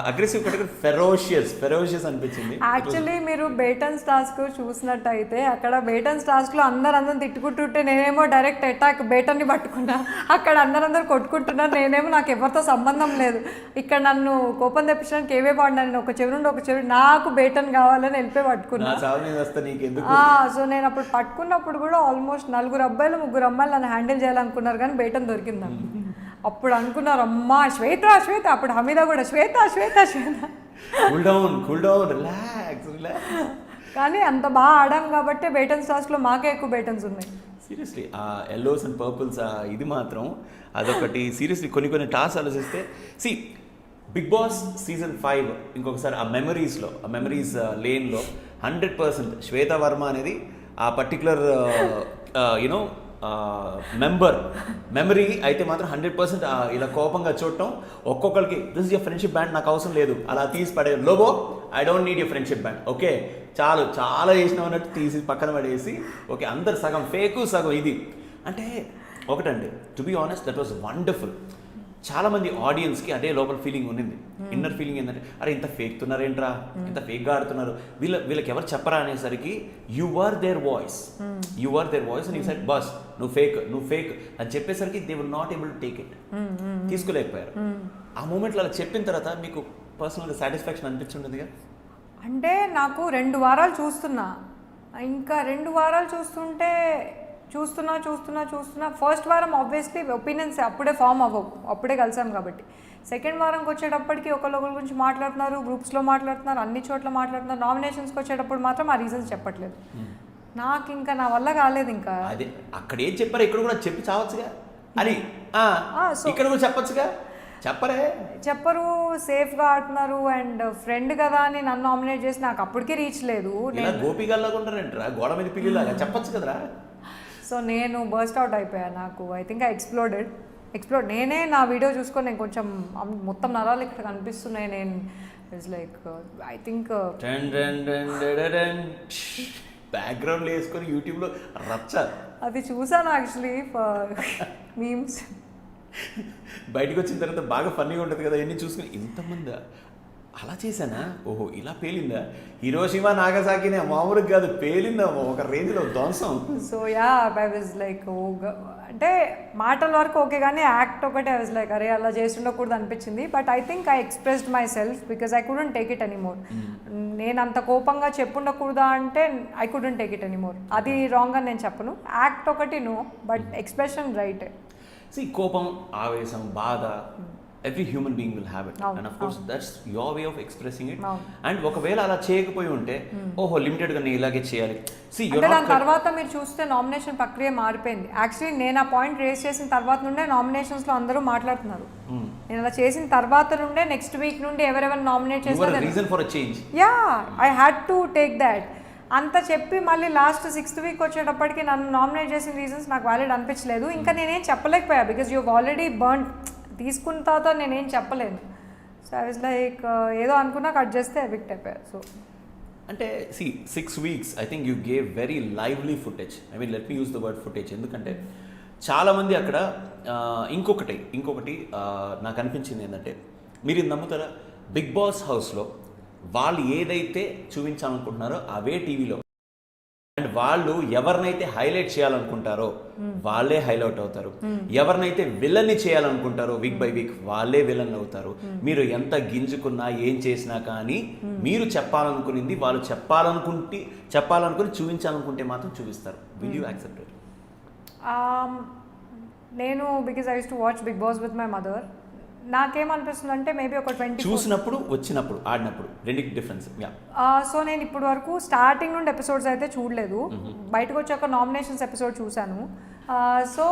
అగ్రెసివ్ కంటే ఫెరోషియస్ అనిపించింది. యాక్చువల్లీ మీరు బేటన్స్ టాస్క్ చూసినట్టయితే అక్కడ బేటన్స్ టాస్క్లో అందరూ తిట్టుకుంటుంటే నేనేమో డైరెక్ట్ అటాక్ బేటన్ని పట్టుకున్నా, అక్కడ అందరూ కొట్టుకుంటున్నారు, నేనేమో నాకు ఎవరితో సంబంధం లేదు. ఇక్కడ నన్ను కోపం తెప్పించడానికి ఏవే పాడినా, నేను ఒక చెవి నుండి ఒక చెవి, నాకు బేటన్ కావాలని వెళ్ళిపోయి పట్టుకున్నా. సో నేను అప్పుడు పట్టుకున్నప్పుడు కూడా ఆల్మోస్ట్ 4 అబ్బాయిలు 3 అమ్మాయిలు నన్ను హ్యాండిల్ చేయాలనుకున్నారు, కానీ బేటన్ దొరికింది నాకు. అప్పుడు అనుకున్నారు, అమ్మా శ్వేత, అప్పుడు హమీదా కూడా శ్వేత. కానీ అంత బాగా ఆడాం కాబట్టి బేటన్స్ టాస్క్లో మాకే ఎక్కువ బేటన్స్ ఉన్నాయి. సీరియస్లీ ఆ ఎల్లోస్ అండ్ పర్పుల్స్ ఇది మాత్రం అదొకటి. సీరియస్లీ కొన్ని టాస్క్ ఆలోచిస్తే, బిగ్ బాస్ సీజన్ 5 ఇంకొకసారి ఆ మెమరీస్ లేన్లో 100% శ్వేత వర్మ అనేది ఆ పర్టికులర్ మెమరీ అయితే మాత్రం 100% ఇలా కోపంగా చూడటం, ఒక్కొక్కరికి this is your friendship band, నాకు అవసరం లేదు, అలా తీసి పడే Lobo, I don't need your friendship band, okay చాలు చాలా చేసినావు అన్నట్టు తీసి పక్కన పడేసి, ఓకే అందరు సగం ఫేకు సగం ఇది. అంటే ఒకటండి, to be honest that was wonderful. చాలామంది ఆడియన్స్కి అదే లోపల ఫీలింగ్ ఉండింది, ఇన్నర్ ఫీలింగ్ ఏంటంటే, అరే ఇంత ఫేక్తున్నారేంట్రా, ఇంత ఫేక్గా ఆడుతున్నారు, వీళ్ళకి ఎవరు చెప్పరా అనేసరికి you are their voice and you said boss నువ్వు ఫేక్ అని చెప్పేసరికి they will not able to take it, తీసుకోలేకపోయారు. ఆ మూమెంట్లో అలా చెప్పిన తర్వాత మీకు పర్సనల్గా సాటిస్ఫాక్షన్ అనిపించుంటుందిగా. అంటే నాకు 2 వారాలు చూస్తున్నా, ఇంకా 2 వారాలు చూస్తుంటే చూస్తున్నా ఫస్ట్ వారం ఆబ్వియస్లీ ఒపీనియన్స్ అప్పుడే ఫామ్ అవ్వవు, అప్పుడే కలిసాం కాబట్టి. సెకండ్ వారంకి వచ్చేటప్పటికి ఒకరి గురించి మాట్లాడుతున్నారు, గ్రూప్స్లో మాట్లాడుతున్నారు, అన్ని చోట్ల మాట్లాడుతున్నారు. నామినేషన్స్కి వచ్చేటప్పుడు మాత్రం ఆ రీజన్స్ చెప్పట్లేదు. నాకు ఇంకా నా వల్ల కాలేదు. ఇంకా అదే అక్కడ ఏం చెప్పారు, ఇక్కడ కూడా చెప్పి చావచ్చుగా అని, ఇక్కడ కూడా చెప్పచ్చుగా, చెప్పరు. సేఫ్గా ఆడుతున్నారు అండ్ ఫ్రెండ్ కదా అని నన్ను నామినేట్ చేసి నాకు అప్పటికే రీచ్ లేదు. గోపిగాల్లాగా ఉంటారంటరా, గోడ మీద పిల్లిలాగా చెప్పచ్చు కదరా. సో నేను బర్స్ట్ అవుట్ అయిపోయాను. నాకు ఐ థింక్ ఐ ఎక్స్ప్లోడ్ నేనే నా వీడియో చూసుకొని నేను కొంచెం మొత్తం నరాలు ఇక్కడ కనిపిస్తున్నాయి. నేను it's like I think background వేసుకొని యూట్యూబ్లో రచ్చ అది చూసాను యాక్చువల్లీ మీమ్స్. బయటకు వచ్చిన తర్వాత బాగా ఫన్నీగా ఉంటుంది కదా, ఎన్ని చూసుకుని ఇంతమంది అలా చేశానా? ఓహో, ఇలా పేలిందా? హిరోషిమా నాగసాకినే మామూలుగా కాదు, పేలిందా ఒక రేంజ్లో ధ్వంసం. So yeah I was like అంటే మాటల వరకు ఓకే కానీ యాక్ట్ ఒకటే ఐ వాజ్ లైక్ అరే అలా చేసి ఉండకూడదు అనిపించింది. But I think I expressed my self because I couldn't take it anymore. నేను అంత కోపంగా చెప్పుండకూడదా అంటే I couldn't take it anymore. అది రాంగ్ అని నేను చెప్పను. యాక్ట్ ఒకటి నో, బట్ ఎక్స్ప్రెషన్ రైట్. కోపం, ఆవేశం, బాధ, every human being will have it, and of course that's your way of expressing it. And ఒకవేళ అలా చేయకపోయి ఉంటే ఓహో లిమిటెడ్ గా నేను ఇలాగే చేయాలి. అంటే దాని తర్వాత మీరు చూస్తే నామినేషన్ ప్రక్రియ మారిపోయింది. యాక్చువల్లీ నేను ఆ పాయింట్ రేస్ చేసిన తర్వాత నుండే నామినేషన్స్ లో అందరూ మాట్లాడుతున్నారు. నేను అలా చేసిన తర్వాత నుండే నెక్స్ట్ వీక్ నుండి ఎవరెవరు నామినేట్ చేస్తారు, reason for change. Yeah I had to take that. అంత చెప్పి మళ్ళీ లాస్ట్ 6th వీక్ వచ్చేటప్పటికి నన్ను నామినేట్ చేసిన రీజన్స్ నాకు వ్యాలిడ్ అనిపించలేదు. ఇంకా నేనేం చెప్పలేకపోయా బికాజ్ యూ ఆల్రెడీ బర్న్. తీసుకున్న తర్వాత నేనేం చెప్పలేను. సో ఐ వాజ్ లైక్ ఏదో అనుకున్నా కట్ చేస్తే ఎవిక్ట్ అయిపోయారు. సో అంటే 6 weeks I think you gave very lively footage. I mean let me use the word footage. ఎందుకంటే చాలామంది అక్కడ ఇంకొకటి నాకు అనిపించింది ఏంటంటే, మీరు ఇది నమ్ముతారా, బిగ్ బాస్ హౌస్లో వాళ్ళు ఏదైతే చూపించాలనుకుంటున్నారో అవే టీవీలో, అండ్ వాళ్ళు ఎవరినైతే హైలైట్ చేయాలనుకుంటారో వాళ్ళే హైలైట్ అవుతారు. ఎవరినైతే విలన్ని చేయాలనుకుంటారో వీక్ బై వీక్ వాళ్ళే విలన్ అవుతారు. మీరు ఎంత గింజుకున్నా ఏం చేసినా కానీ మీరు చెప్పాలనుకునింది వాళ్ళు చెప్పాలనుకుని చూపించాలనుకుంటే మాత్రం చూపిస్తారు. Will you accept it? నేను because I use to watch Bigg Boss with my mother. నాకేమనిపిస్తుంది అంటే మేబీ ఒక 20 చూసినప్పుడు వచ్చినప్పుడు ఆడినప్పుడు రెండింటి డిఫరెన్స్. సో నేను ఇప్పటి వరకు స్టార్టింగ్ నుండి ఎపిసోడ్స్ అయితే చూడలేదు. బయటకు వచ్చాక నామినేషన్స్ ఎపిసోడ్ చూశాను. సో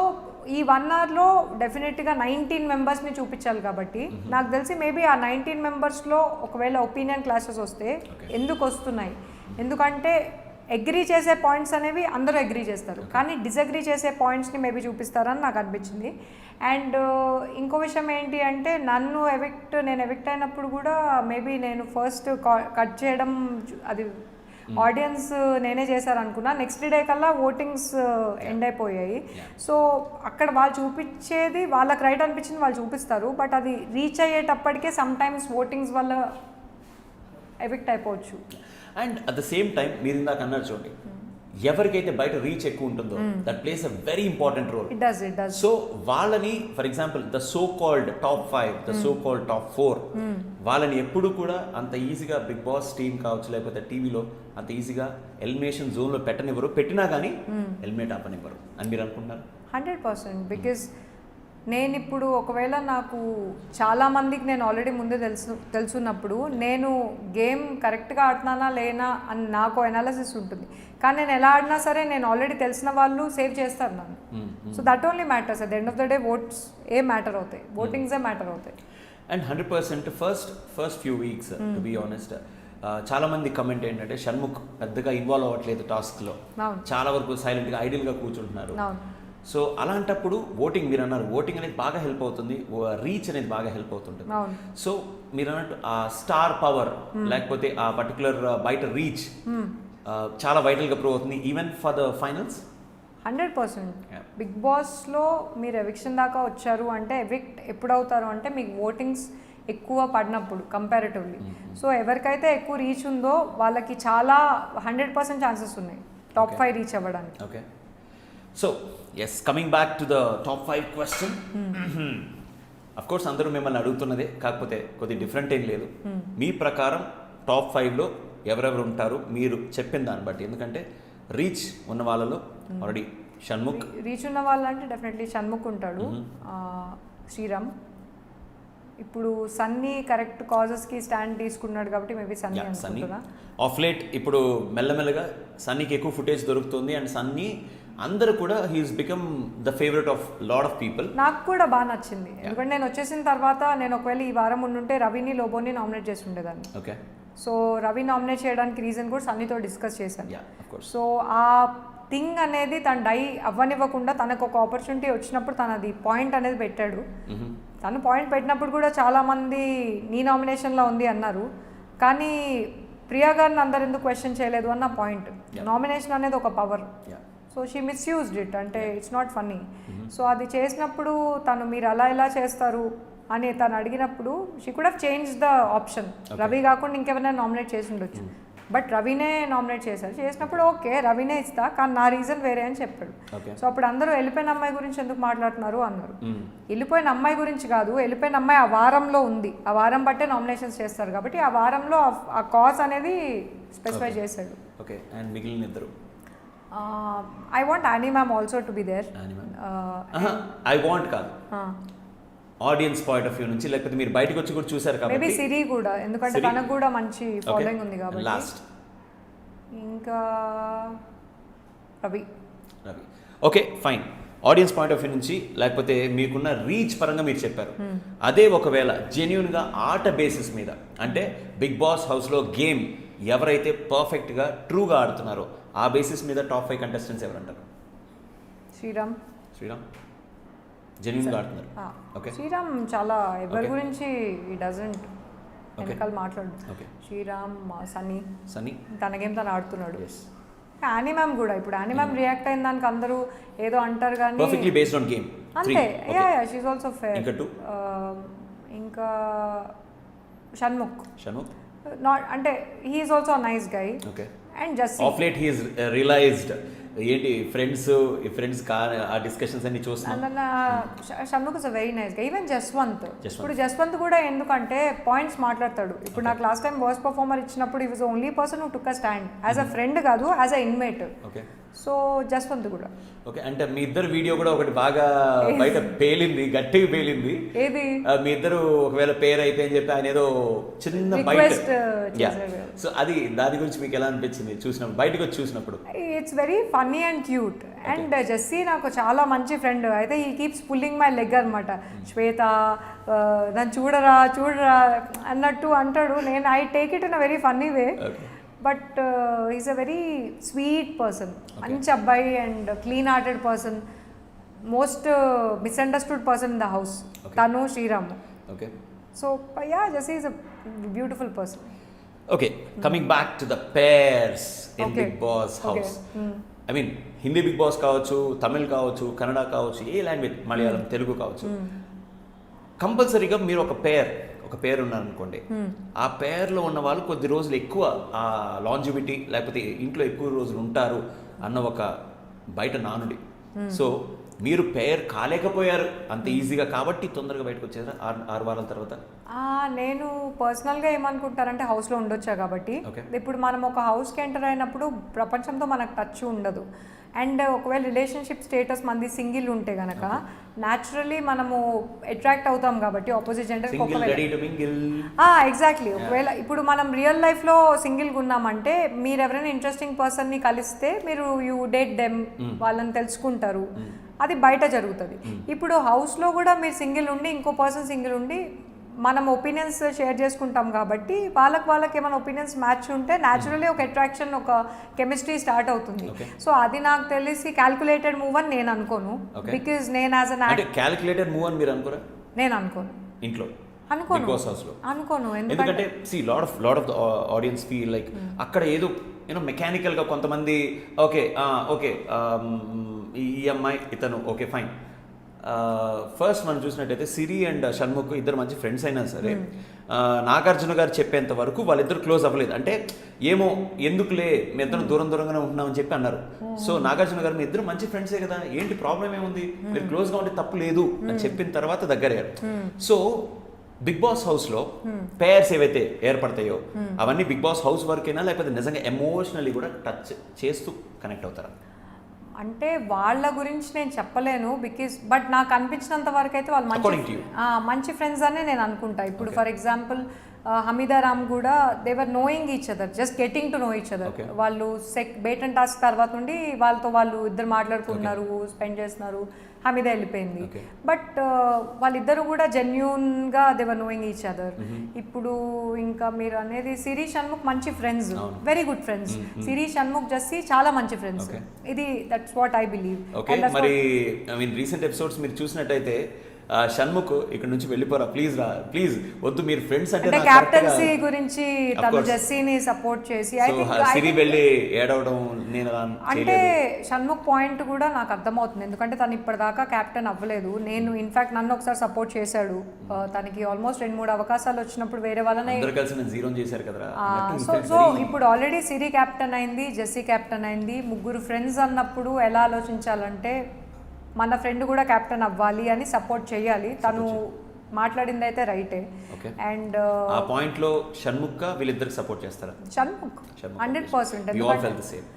ఈ 1 hourలో డెఫినెట్గా 19 మెంబర్స్ని చూపించాలి కాబట్టి నాకు తెలిసి మేబీ ఆ 19 మెంబర్స్లో ఒకవేళ ఒపీనియన్ క్లాషెస్ వస్తే ఎందుకు వస్తున్నాయి, ఎందుకంటే అగ్రీ చేసే పాయింట్స్ అనేవి అందరూ అగ్రీ చేస్తారు, కానీ డిసగ్రీ చేసే పాయింట్స్ని మేబీ చూపిస్తారని నాకు అనిపించింది. అండ్ ఇంకో విషయం ఏంటి అంటే నేను ఎవిక్ట్ అయినప్పుడు కూడా మేబీ నేను ఫస్ట్ కట్ చేయడం అది ఆడియన్స్ నేనే చేశారనుకున్నా. నెక్స్ట్ డే కల్లా ఓటింగ్స్ ఎండ్ అయిపోయాయి. సో అక్కడ వాళ్ళు చూపించేది వాళ్ళకి రైట్ అనిపించింది వాళ్ళు చూపిస్తారు, బట్ అది రీచ్ అయ్యేటప్పటికే సమ్ టైమ్స్ ఓటింగ్స్ వల్ల ఎవిక్ట్ అయిపోవచ్చు. And at the same time మీరు ఇందాక అన్నారు చూడండి, ఎవరికైతే బయట రీచ్ ఎక్కువ ఉంటుందో that plays a very important role. It does. So వాళ్ళని for example the so called top 5, the so called top 4 వాళ్ళని ఎప్పుడు కూడా అంత ఈజీగా బిగ్ బాస్ టీమ్ కావచ్చు లేకపోతే టీవీలో అంత ఈజీగా ఎలిమినేషన్ జోన్లో పెట్టనివ్వరు. పెట్టినా కానీ ఎలిమినేట్ అవ్వనివ్వరు అని మీరు అనుకుంటున్నారు? 100%. బికాజ్ నేను ఇప్పుడు ఒకవేళ నాకు చాలామందికి నేను ఆల్రెడీ ముందే తెలుసున్నప్పుడు నేను గేమ్ కరెక్ట్గా ఆడుతున్నానా లేనా అని నాకు అనాలిసిస్ ఉంటుంది. కానీ నేను ఎలా ఆడినా సరే నేను ఆల్రెడీ తెలిసిన వాళ్ళు సేవ్ చేస్తారు నన్ను. So that only matters. At the end of the day votes matter అవుతాయి, ఓటింగ్సే మ్యాటర్ అవుతాయి. And 100% first few weeks to be honest చాలా మంది కమెంట్ ఏంటంటే షణ్ముఖ్ పెద్దగా ఇన్వాల్వ్ అవ్వట్లేదు టాస్క్లో, చాలా వరకు సైలెంట్గా ఐడియల్గా కూర్చుంటున్నారు. సో అలాంటప్పుడు ఓటింగ్, మీరు అన్నారు ఓటింగ్ అనేది బాగా హెల్ప్ అవుతుంది, రీచ్ అనేది బాగా హెల్ప్ అవుతుంటుంది. సో మీరు అన్నట్టు ఆ స్టార్ పవర్ లేకపోతే ఆ పర్టికులర్ బయట రీచ్ చాలా వైటల్గా ప్రూవ్ అవుతుంది even for the finals. 100%. Bigg బాస్లో మీరు ఎవిక్షన్ దాకా వచ్చారు అంటే ఎవిక్ట్ ఎప్పుడు అవుతారు అంటే మీకు ఓటింగ్స్ ఎక్కువ పడినప్పుడు కంపారిటివ్లీ. సో ఎవరికైతే ఎక్కువ రీచ్ ఉందో వాళ్ళకి చాలా 100% ఛాన్సెస్ ఉన్నాయి టాప్ 5 రీచ్ అవ్వడానికి. Okay, so yes, coming back to the top 5 question. Of course అందరూ మిమ్మల్ని అడుగుతున్నదే, కాకపోతే కొద్దిగా డిఫరెంట్ ఏం లేదు. మీ ప్రకారం టాప్ 5లో ఎవరెవరు ఉంటారు మీరు చెప్పిన దాన్ని బట్టి? ఎందుకంటే రీచ్ ఉన్న వాళ్ళలో ఆల్రెడీ షణ్ముఖ్, రీచ్ ఉన్న వాళ్ళంటే డెఫినెట్లీ షణ్ముఖ్ ఉంటాడు, శ్రీరామ్. ఇప్పుడు సన్నీ కరెక్ట్ కాజెస్కి స్టాండ్ తీసుకున్నాడు కాబట్టి మేబీ సన్నీ అనుకుంటున్నా. ఆఫ్ లేట్ ఇప్పుడు మెల్లమెల్లగా సన్నీకి ఎక్కువ ఫుటేజ్ దొరుకుతుంది అండ్ సన్నీ అందరూ కూడా he is become the favourite of lot of people. నాకు కూడా బాగా నచ్చింది, ఎందుకంటే నేను వచ్చేసిన తర్వాత నేను ఒకవేళ ఈ వారం ఉండుంటే రవిని లోబోని నామినేట్ చేసి ఉండేదాన్ని. ఓకే, సో రవి నామినేట్ చేయడానికి రీజన్ కూడా సన్నీతో డిస్కస్ చేశాను. సో ఆ థింగ్ అనేది తను డై అవ్వనివ్వకుండా తనకు ఒక ఆపర్చునిటీ వచ్చినప్పుడు తను అది పాయింట్ అనేది పెట్టాడు. తను పాయింట్ పెట్టినప్పుడు కూడా చాలామంది నీ నామినేషన్లో ఉంది అన్నారు, కానీ ప్రియా గారిని అందరు ఎందుకు క్వశ్చన్ చేయలేదు అన్న పాయింట్. నామినేషన్ అనేది ఒక power, so she misused it, అంటే ఇట్స్ నాట్ ఫన్నీ. సో అది చేసినప్పుడు తను మీరు అలా ఎలా చేస్తారు, అని తను అడిగినప్పుడు she could have change the option. Ravi కాకుండా ఇంకెవరైనా నామినేట్ చేసి ఉండొచ్చు, బట్ రవినే నామినేట్ చేశారు. చేసినప్పుడు ఓకే రవినే ఇస్తా, కానీ నా రీజన్ వేరే అని చెప్పాడు. సో అప్పుడు అందరూ వెళ్ళిపోయిన అమ్మాయి గురించి ఎందుకు మాట్లాడుతున్నారు అన్నారు. వెళ్ళిపోయిన అమ్మాయి గురించి కాదు, వెళ్ళిపోయిన అమ్మాయి ఆ వారంలో ఉంది, ఆ వారం బట్టే నామినేషన్స్ చేస్తారు కాబట్టి ఆ వారంలో ఆ కాజ్ అనేది స్పెసిఫై చేశాడు. ఓకే, అండ్ మిగిలిన ఇద్దరు I want Annie ma'am also to be there. I want కాదు, ఆడియన్స్ పాయింట్ ఆఫ్ వ్యూ నుంచి, లేకపోతే మీరు బయటకు వచ్చి కూడా చూసారు మేబీ కాబట్టి సిరి కూడా, ఎందుకంటే తనకు కూడా మంచి ఫాలోయింగ్ ఉంది కాబట్టి. లాస్ట్ ఇంకా Ravi. Okay fine, audience point of view నుంచి లేకపోతే మీకున్న రీచ్ పరంగా మీరు చెప్పారు. అదే ఒకవేళ జెన్యున్గా ఆట బేసిస్ మీద, అంటే బిగ్ బాస్ హౌస్లో గేమ్ ఎవరైతే పర్ఫెక్ట్గా ట్రూగా ఆడుతున్నారో ఆ బేసిస్ మీద టాప్ 5 కంటెస్టెంట్స్ ఎవరంటారు? శ్రీరామ్ జెన్యున్గా ఆడుతున్నారు. ఓకే, శ్రీరామ్ చాలా ఎవరి గురించి ఈ డజంట్ వెనకాల మాట్లాడు. శ్రీరామ్, సన్నీ తన గేమ్ తను ఆడుతున్నాడు. యానీ మ్యామ్ కూడా, ఇప్పుడు యానీ మ్యామ్ రియాక్ట్ అయిన దానికి అందరూ ఏదో అంటారు కానీ పర్ఫెక్ట్లీ బేస్డ్ ఆన్ గేమ్ అంతే. Yeah she is also fair. ఇంకా షణ్ముఖ్ నాట్, అంటే he is also nice guy. Okay, and just of late he is realized ఏంటి ఫ్రెండ్స్ ఆ డిస్కషన్స్ అన్ని చూస్తున్నాం. Shanmukh is a very nice గా. ఈవెన్ జస్వంత్, ఇప్పుడు జస్వంత్ కూడా ఎందుకంటే పాయింట్స్ మాట్లాడతాడు. ఇప్పుడు నాకు లాస్ట్ టైం వర్స్ట్ పర్ఫార్మర్ ఇచ్చినప్పుడు he was only person who took a stand as a friend కాదు, as a inmate. Okay, so Jaswanth కూడా. ఓకే, అంటే మీ ఇద్దరు వీడియో కూడా ఒకటి బాగా బయట పేలింది, గట్టిగా పేలింది. ఏది? మీ ఇద్దరు ఒకవేళ పేరు అయితే అని చెప్పి ఆయన ఏదో చిన్న బయట, సో అది దాని గురించి మీకు ఎలా అనిపించింది చూసినప్పుడు, బయటకు వచ్చి చూసినప్పుడు? It's very funny and cute. And Jessie నాకు చాలా మంచి ఫ్రెండ్. అయితే ఈ కీప్స్ పుల్లింగ్ మై లెగ్ అనమాట. శ్వేత దాన్ని చూడరా అన్నట్టు అంటాడు. నేను I take it in a very funny way. But is a very sweet person, మంచి అబ్బాయి and clean hearted person, most misunderstood person in the house. తను Sriram. Okay, so yeah Jessie is a beautiful person. Okay, coming back to the pairs in Bigg boss house. I mean Hindi Bigg Boss కావచ్చు, తమిళ్ కావచ్చు, కన్నడ కావచ్చు, ఏ language, Malayalam, Telugu కావచ్చు, కంపల్సరీగా మీరు ఒక పేరు ఉన్నారనుకోండి, ఆ పేర్లో ఉన్న వాళ్ళు కొద్ది రోజులు ఎక్కువ ఆ లాంజివిటీ లేకపోతే ఇంట్లో ఎక్కువ రోజులు ఉంటారు అన్న ఒక బయట నానుడి. సో మీరు పేరు కాలేకపోయారు అంత ఈజీగా కాబట్టి తొందరగా బయటకు వచ్చారా 6 వారాల తర్వాత? నేను పర్సనల్గా ఏమనుకుంటారంటే హౌస్లో ఉండొచ్చా కాబట్టి, ఇప్పుడు మనం ఒక హౌస్కి ఎంటర్ అయినప్పుడు ప్రపంచంతో మనకు టచ్ ఉండదు. అండ్ ఒకవేళ రిలేషన్షిప్ స్టేటస్ మంది సింగిల్ ఉంటే గనక న్యాచురల్లీ మనము అట్రాక్ట్ అవుతాం కాబట్టి ఆపోజిట్ జెండర్. ఎగ్జాక్ట్లీ. ఒకవేళ ఇప్పుడు మనం రియల్ లైఫ్లో సింగిల్గా ఉన్నామంటే మీరు ఎవరైనా ఇంట్రెస్టింగ్ పర్సన్ని కలిస్తే మీరు యూ డేట్ దెమ్, వాళ్ళని తెలుసుకుంటారు, అది బయట జరుగుతుంది. ఇప్పుడు హౌస్లో కూడా మీరు సింగిల్ ఉండి ఇంకో పర్సన్ సింగిల్ ఉండి మనం ఒపీనియన్స్ షేర్ చేసుకుంటాం కాబట్టి వాళ్ళకి ఏమైనా ఒపీనియన్స్ మ్యాచ్ ఉంటే న్యాచురల్లీ ఒక అట్రాక్షన్, ఒక కెమిస్ట్రీ స్టార్ట్ అవుతుంది. సో అది నాకు తెలిసి క్యాల్కులేటెడ్ మూవ్ అని నేను అనుకోను. బికాజ్ నేను యాజ్ అన్ క్యాల్కులేటెడ్ మూవ్ అని మీరు అనుకోరా? నేను అనుకోను. ఇంట్లో అనుకోను. ఎందుకంటే lot of the audience feel like అక్కడ ఏదో మెకానికల్గా కొంతమంది ఓకే ఈ అమ్మాయి ఇతను ఓకే ఫైన్. ఫస్ట్ మనం చూసినట్టయితే సిరి అండ్ షణ్ముఖ్ ఇద్దరు మంచి ఫ్రెండ్స్ అయినా సరే నాగార్జున గారు చెప్పేంత వరకు వాళ్ళిద్దరు క్లోజ్ అవ్వలేదు. అంటే ఏమో ఎందుకులే మీ ఇద్దరు దూరంగానే ఉంటున్నామని చెప్పి అన్నారు. సో నాగార్జున గారు మీ ఇద్దరు మంచి ఫ్రెండ్సే కదా, ఏంటి ప్రాబ్లం ఏముంది, మీరు క్లోజ్గా ఉంటే తప్పు లేదు అని చెప్పిన తర్వాత దగ్గరయ్యారు. సో బిగ్ బాస్ హౌస్లో పేర్స్ ఏవైతే ఏర్పడతాయో అవన్నీ బిగ్ బాస్ హౌస్ వరకైనా లేకపోతే నిజంగా ఎమోషనల్లీ కూడా టచ్ చేస్తూ కనెక్ట్ అవుతారా? అంటే వాళ్ళ గురించి నేను చెప్పలేను బట్ నాకు అనిపించినంత వరకు అయితే వాళ్ళు మంచి ఫ్రెండ్స్ అనే నేను అనుకుంటా. ఇప్పుడు ఫర్ ఎగ్జాంపుల్ హమీదా రామ్ కూడా they were knowing each other, just getting to know each other. వాళ్ళు బేట్ అండ్ టాస్క్ తర్వాత నుండి వాళ్ళు ఇద్దరు మాట్లాడుకుంటున్నారు, స్పెండ్ చేస్తున్నారు. హమీదా వెళ్ళిపోయింది, బట్ వాళ్ళిద్దరు కూడా జెన్యూన్గా they were knowing each other. ఇప్పుడు ఇంకా మీరు అనేది సిరి షణ్ముఖ్ మంచి ఫ్రెండ్స్, వెరీ గుడ్ ఫ్రెండ్స్. సిరి షణ్ముఖ్ జస్సీ చాలా మంచి ఫ్రెండ్స్. ఇది దట్స్ వాట్ ఐ బిలీవ్. మరి ఐ మీన్ రీసెంట్ ఎపిసోడ్స్ మీరు చూసినట్టయితే షణ్ముఖ్ ఇక్కడ నుంచి వెళ్ళిపోరా ప్లీజ్ రా ప్లీజ్ వద్దు మీరు ఫ్రెండ్స్ అంటే అంటే నాకు క్యాప్టెన్సీ correct గా- గురించి Of తను course. జెస్సీని సపోర్ట్ చేసి So, సిరి వెళ్ళి ఏడవడం నేను అలా అంటే చేయలేదు. షణ్ముఖ్ పాయింట్ కూడా నాకు అర్థమవుతుంది ఎందుకంటే తను ఇప్పటిదాకా కెప్టెన్ అవ్వలేదు నేను ఇన్ఫాక్ట్ నన్ను ఒకసారి సపోర్ట్ చేశాడు తనకి ఆల్మోస్ట్ 2-3 అవకాశాలు వచ్చినప్పుడు వేరే వాళ్ళనే అందరు కలిసి నేను జీరో చేశారు కదరా సో ఇప్పుడు ఆల్రెడీ సిరి కెప్టెన్ అయింది జెస్సీ కెప్టెన్ అయింది ముగ్గురు ఫ్రెండ్స్ అన్నప్పుడు ఎలా ఆలోచించాలంటే మన ఫ్రెండ్ కూడా కెప్టెన్ అవ్వాలి అని సపోర్ట్ చేయాలి తను మాట్లాడింది అయితే రైటే Okay. అండ్ ఆ పాయింట్ లో షణ్ముఖ్ వీళ్ళిద్దరికి సపోర్ట్ చేస్తారా Shanmukh Shanmukh. 100% We all felt the same.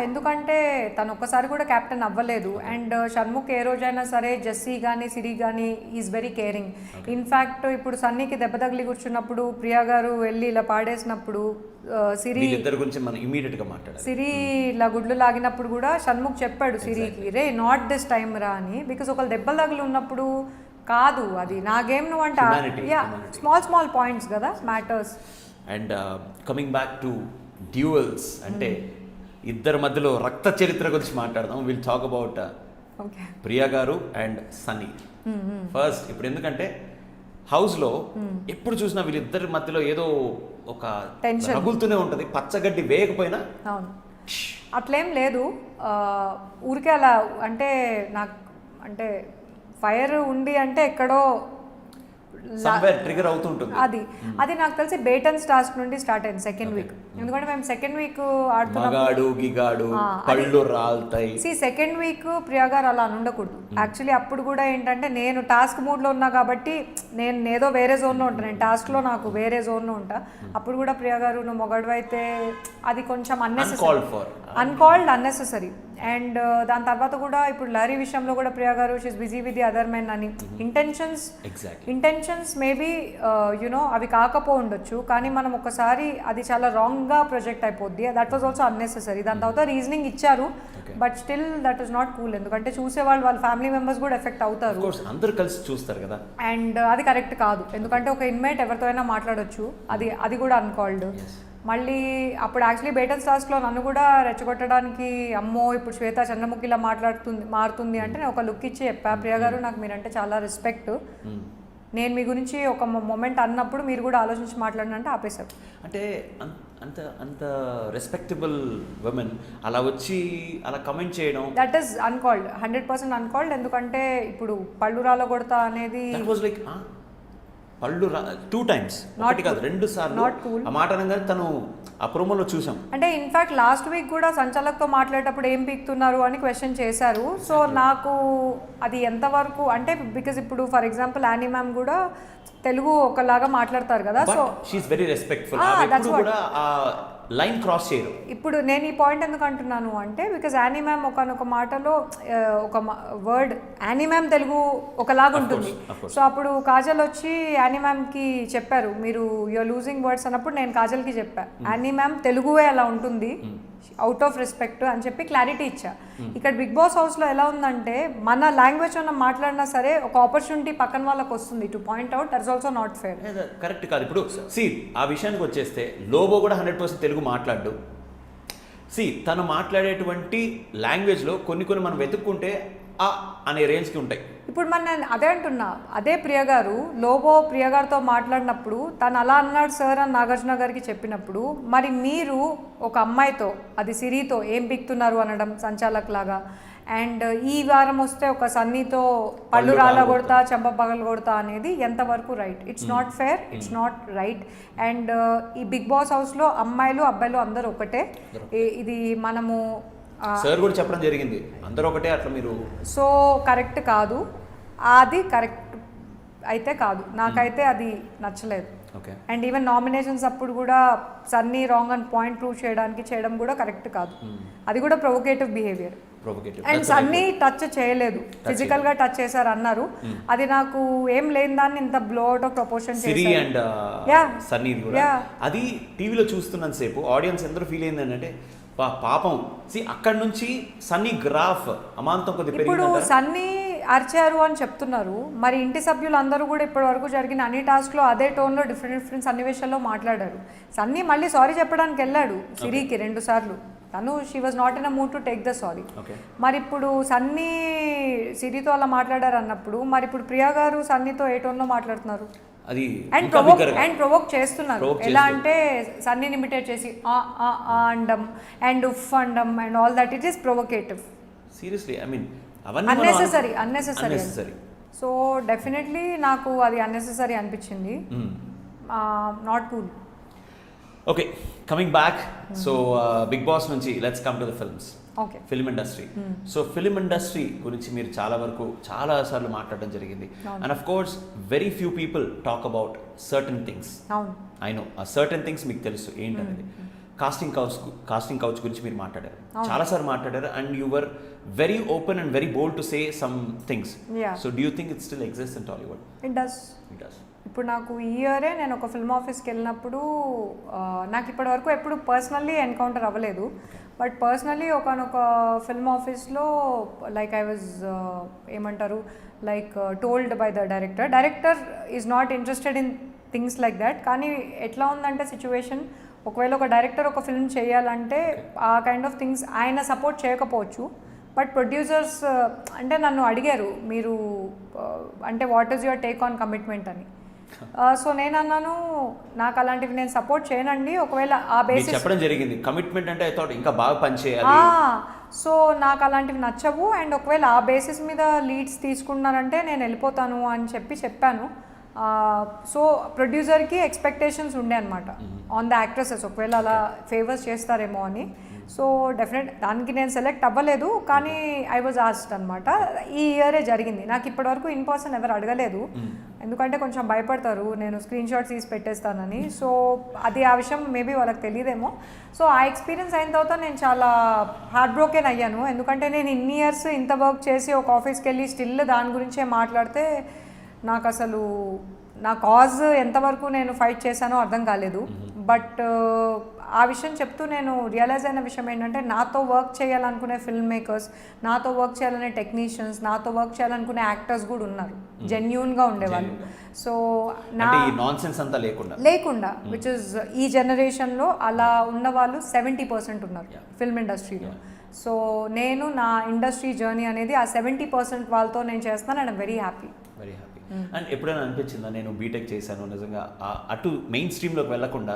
ఎందుకంటే తను ఒక్కసారి కూడా కెప్టెన్ అవ్వలేదు అండ్ షణ్ముఖ్ ఏ రోజైనా సరే జెస్సీ కానీ సిరి కానీ ఈజ్ వెరీ కేరింగ్ ఇన్ఫ్యాక్ట్ ఇప్పుడు సన్నీకి దెబ్బ తగిలి కూర్చున్నప్పుడు ప్రియా గారు వెళ్ళి ఇలా పాడేసినప్పుడు సిరి వీళ్ళిద్దరి గురించి మనం ఇమీడియట్ గా మాట్లాడాలి. సిరి ఇలా గుడ్లు లాగినప్పుడు కూడా షణ్ముఖ్ చెప్పాడు సిరికి రే నాట్ దిస్ టైమ్ రా అని బికాస్ ఒకళ్ళు దెబ్బలు తగిలి ఉన్నప్పుడు కాదు అది నా గేమ్ నువ్వు అంటే Humanity, yeah humanity. Small points కదా matters and coming back to duels అంటే ఇద్దరి మధ్యలో రక్త చరిత్ర గురించి మాట్లాడదాం. Will talk about okay Priya garu and Sunny. First ఇప్పుడు ఎందుకంటే హౌస్లో ఎప్పుడు చూసినా వీళ్ళిద్దరి మధ్యలో ఏదో ఒక Tension. రగులుతూనే ఉంటుంది. పచ్చగడ్డి వేయకపోయినా అవును అట్లేం లేదు ఊరికే అలా అంటే నాకు అంటే ఫైర్ ఉంది అంటే ఎక్కడో సమ్వేర్ ట్రిగర్ అవుతుంటుంది. అది నాకు తెలిసి బేటన్స్ టాస్క్ నుండి స్టార్ట్ అయింది సెకండ్ వీక్ ఎందుకంటే మేము సెకండ్ వీక్ ఆడుతున్నాం మగాడు గిగాడు పళ్ళు రాలుతాయి. సెకండ్ వీక్ ప్రియా గారు అలా అని ఉండకూడదు యాక్చువల్లీ అప్పుడు కూడా ఏంటంటే నేను టాస్క్ మూడ్లో ఉన్నా కాబట్టి నేను ఏదో వేరే జోన్లో ఉంటాను నేను టాస్క్లో నాకు వేరే జోన్లో ఉంటా అప్పుడు కూడా ప్రియా గారు నువ్వు మొగడు అయితే అది కొంచెం అన్కాల్డ్ అన్నెసెసరీ అండ్ దాని తర్వాత కూడా ఇప్పుడు లహరి విషయంలో కూడా ప్రియా గారు she's busy with the other men అని ఇంటెన్షన్స్ మేబీ యునో అవి కాకపో ఉండొచ్చు కానీ మనం ఒకసారి అది చాలా రాంగ్గా ప్రొజెక్ట్ అయిపోద్ది దట్ వాజ్ ఆల్సో అన్నెసెసరీ దాని తర్వాత రీజనింగ్ ఇచ్చారు but still that is not cool ఎందుకంటే చూసేవాళ్ళు వాళ్ళ ఫ్యామిలీ మెంబర్స్ కూడా ఎఫెక్ట్ అవుతారు అందరూ కలిసి చూస్తారు కదా అండ్ అది కరెక్ట్ కాదు ఎందుకంటే ఒక ఇన్మేట్ ఎవరితో అయినా మాట్లాడొచ్చు అది కూడా అన్కాల్డ్ మళ్ళీ అప్పుడు యాక్చువల్లీ బేటన్స్ టాస్క్లో నన్ను కూడా రెచ్చగొట్టడానికి అమ్మో ఇప్పుడు శ్వేత చంద్రముఖిలా మారుతుంది అంటే నేను ఒక లుక్ ఇచ్చి చెప్పా ప్రియా గారు నాకు మీరంటే చాలా రెస్పెక్ట్ నేను మీ గురించి ఒక మొమెంట్ అన్నప్పుడు మీరు కూడా ఆలోచించి మాట్లాడినంటే ఆపేశారు అంటే అంత అంత రెస్పెక్టబుల్ ఉమెన్ అలా వచ్చి అలా కమెంట్ చేయడం దట్ ఈస్ అన్కాల్డ్ 100% అన్కాల్డ్ ఎందుకంటే ఇప్పుడు పళ్ళు రాల కొడతా అనేది లైక్ పళ్ళు 2 times ఒకటి కాదు 2 సార్లు ఆ మాట అనగానే తను ఆ ప్రోమోలో చూసాం అంటే ఇన్ఫాక్ట్ లాస్ట్ వీక్ కూడా సంచాలక్తో మాట్లాడేటప్పుడు ఏం పీక్తున్నారు అని క్వశ్చన్ చేశారు సో నాకు అది ఎంతవరకు అంటే బికాజ్ ఇప్పుడు ఫర్ ఎగ్జాంపుల్ యానీ మ్యామ్ కూడా తెలుగు ఒకలాగా మాట్లాడతారు కదా సో షీఈస్ వెరీ రెస్పెక్ట్ఫుల్ కూడా ఆ లైన్ క్రాస్ చేయరు ఇప్పుడు నేను ఈ పాయింట్ ఎందుకు అంటున్నాను అంటే బికాజ్ యానీ మ్యామ్ ఒకనొక మాటలో ఒక వర్డ్ యానీ మ్యామ్ తెలుగు ఒకలాగా ఉంటుంది సో అప్పుడు కాజల్ వచ్చి యానీ మ్యామ్కి చెప్పారు మీరు యూఆర్ లూజింగ్ వర్డ్స్ అన్నప్పుడు నేను కాజల్కి చెప్పా యానీ మ్యామ్ తెలుగువే అలా ఉంటుంది అవుట్ ఆఫ్ రెస్పెక్ట్ అని చెప్పి క్లారిటీ ఇచ్చా ఇక్కడ బిగ్ బాస్ హౌస్లో ఎలా ఉందంటే మన లాంగ్వేజ్ మనం మాట్లాడినా సరే ఒక ఆపర్చునిటీ పక్కన వాళ్ళకి వస్తుంది to point out that's also not fair correct కాదు ఇప్పుడు ఆ విషయానికి వచ్చేస్తే లోబో కూడా 100% తెలుగు మాట్లాడు తను మాట్లాడేటువంటి లాంగ్వేజ్లో కొన్ని మనం వెతుక్కుంటే ఆ అనే రేంజ్కి ఉంటాయి ఇప్పుడు నేను అదే అంటున్నా అదే ప్రియ గారు లోబో ప్రియ గారితో మాట్లాడినప్పుడు తను అలా అన్నాడు సార్ అని నాగార్జున గారికి చెప్పినప్పుడు మరి మీరు ఒక అమ్మాయితో అది సిరితో ఏం పిక్తున్నారు అనడం సంచాలక్ లాగా అండ్ ఈ వారం వస్తే ఒక సన్నీతో పళ్ళు రాళ్ళ కొడతా చెంప పగలు కొడతా అనేది ఎంతవరకు right it's not fair it's not right and ఈ బిగ్ బాస్ హౌస్లో అమ్మాయిలు అబ్బాయిలు అందరూ ఒకటే ఇది మనము సార్ కూడా చెప్పడం జరిగింది అందరూ ఒకటే అట్లా మీరు సో కరెక్ట్ కాదు అది కరెక్ట్ అయితే కాదు నాకైతే అది నచ్చలేదు అండ్ ఈవెన్ నామినేషన్స్ అప్పుడు కూడా సన్నీ రాంగ్ అని పాయింట్ ప్రూవ్ చేయడం కూడా కరెక్ట్ కాదు అది కూడా provocative behaviour and Sunny touch చేయలేదు ఫిజికల్ గా టచ్ చేశారు అన్నారు అది నాకు ఏం లేని దాన్ని ఇంత బ్లో అవుట్ ఆఫ్ ప్రపోర్షన్ అది టీవీలో చూస్తున్నంత సేపు ఆడియన్స్ ఎందరూ ఫీల్ అయింది అంటే పాపం అక్కడ నుంచి సన్నీ గ్రాఫ్ అమాంతం కొద్దిగా ఇప్పుడు సన్నీ అరిచారు అని చెప్తున్నారు మరి ఇంటి సభ్యులు అందరూ కూడా ఇప్పటి వరకు జరిగిన అన్ని టాస్క్లో అదే టోన్లో డిఫరెంట్ సన్నివేశాల్లో మాట్లాడారు సన్నీ మళ్ళీ సారీ చెప్పడానికి వెళ్ళాడు సిరికి 2 సార్లు తను she was not in a mood to take the sorry. Okay. మరి ఇప్పుడు సన్నీ సిరితో అలా మాట్లాడారు అన్నప్పుడు మరి ఇప్పుడు ప్రియా గారు సన్నీతో ఏ టోన్లో మాట్లాడుతున్నారు అది అండ్ ప్రొవోక్ చేస్తున్నారు. ఎలా అంటే సన్నీని ఇమిటేట్ చేసి అండం అండ్ ఉఫ్ అండం and all that it is provocative. Seriously I mean unnecessary. So definitely నాకు అది అన్నెసెసరీ అనిపించింది. Not cool. Okay, coming back. So Bigg Boss నుంచి let's come to the films. Okay. Film industry. So film industry గురించి మీరు చాలా సార్లు మాట్లాడడం జరిగింది. And of course very few people talk about certain things. I know ఆ certain things మీకు తెలుసు ఏంటనేది. కాస్టింగ్ కౌచ్ గురించి మీరు మాట్లాడారు, చాలాసారు మాట్లాడారు. And you were very open and very bold to say some things. So do you think it still exist in Tollywood? It does. ఇప్పుడు నాకు ఈ ఇయరే నేను ఒక ఫిల్మ్ ఆఫీస్కి వెళ్ళినప్పుడు నాకు ఇప్పటి వరకు ఎప్పుడు పర్సనల్లీ ఎన్కౌంటర్ అవ్వలేదు. బట్ పర్సనల్లీ ఒకనొక ఫిల్మ్ ఆఫీస్లో లైక్ ఐ వాజ్ ఏమంటారు like told by the director is not interested in things like that. కానీ ఎట్లా ఉందంటే సిచ్యువేషన్, ఒకవేళ ఒక డైరెక్టర్ ఒక ఫిల్మ్ చేయాలంటే ఆ కైండ్ ఆఫ్ థింగ్స్ ఆయన సపోర్ట్ చేయకపోవచ్చు. బట్ ప్రొడ్యూసర్స్ అంటే నన్ను అడిగారు మీరు అంటే what is your take on commitment అని. సో నేను అన్నాను నాకు అలాంటివి నేను సపోర్ట్ చేయనండి. ఒకవేళ ఆ బేసిస్ చెప్పడం జరిగింది కమిట్మెంట్ అంటే ఐ థాట్ ఇంకా బాగా పని చేయాలి. సో నాకు అలాంటివి నచ్చవు అండ్ ఒకవేళ ఆ బేసిస్ మీద లీడ్స్ తీసుకున్నానంటే నేను వెళ్ళిపోతాను అని చెప్పాను. సో ప్రొడ్యూసర్కి ఎక్స్పెక్టేషన్స్ ఉండే అనమాట ఆన్ ద యాక్ట్రెసెస్, ఒకవేళ అలా ఫేవర్స్ చేస్తారేమో అని. సో డెఫినెట్ దానికి నేను సెలెక్ట్ అవ్వలేదు, కానీ ఐ వాజ్ ఆస్క్డ్ అనమాట. ఈ ఇయరే జరిగింది. నాకు ఇప్పటివరకు ఇన్ పర్సన్ ఎవరు అడగలేదు, ఎందుకంటే కొంచెం భయపడతారు నేను స్క్రీన్ షాట్స్ తీసి పెట్టేస్తానని. సో అది ఆ విషయం మేబీ వాళ్ళకి తెలియదేమో. సో ఆ ఎక్స్పీరియన్స్ అయిన తర్వాత నేను చాలా హార్ట్ బ్రోకెన్ అయ్యాను. ఎందుకంటే నేను ఇన్ని ఇయర్స్ ఇంత వర్క్ చేసి ఒక ఆఫీస్కి వెళ్ళి స్టిల్ దాని గురించే మాట్లాడితే నాకు అసలు నా కాజ్ ఎంతవరకు నేను ఫైట్ చేశానో అర్థం కాలేదు. బట్ ఆ విషయం చెప్తూ నేను రియలైజ్ అయిన విషయం ఏంటంటే నాతో వర్క్ చేయాలనుకునే ఫిల్మ్ మేకర్స్, నాతో వర్క్ చేయాలనే టెక్నీషియన్స్, నాతో వర్క్ చేయాలనుకునే యాక్టర్స్ కూడా ఉన్నారు, జెన్యూన్గా ఉండేవాళ్ళు. సో నాన్సెన్స్ అంతా లేకుండా విచ్ ఇస్ ఈ జనరేషన్లో అలా ఉన్నవాళ్ళు 70% ఉన్నారు ఫిల్మ్ ఇండస్ట్రీలో. సో నేను నా ఇండస్ట్రీ జర్నీ అనేది ఆ 70% వాళ్ళతో నేను చేస్తాను. And very happy. అండ్ ఎప్పుడైనా అనిపించిందా నేను బీటెక్ చేశాను నిజంగా అటు మెయిన్ స్ట్రీమ్లోకి వెళ్ళకుండా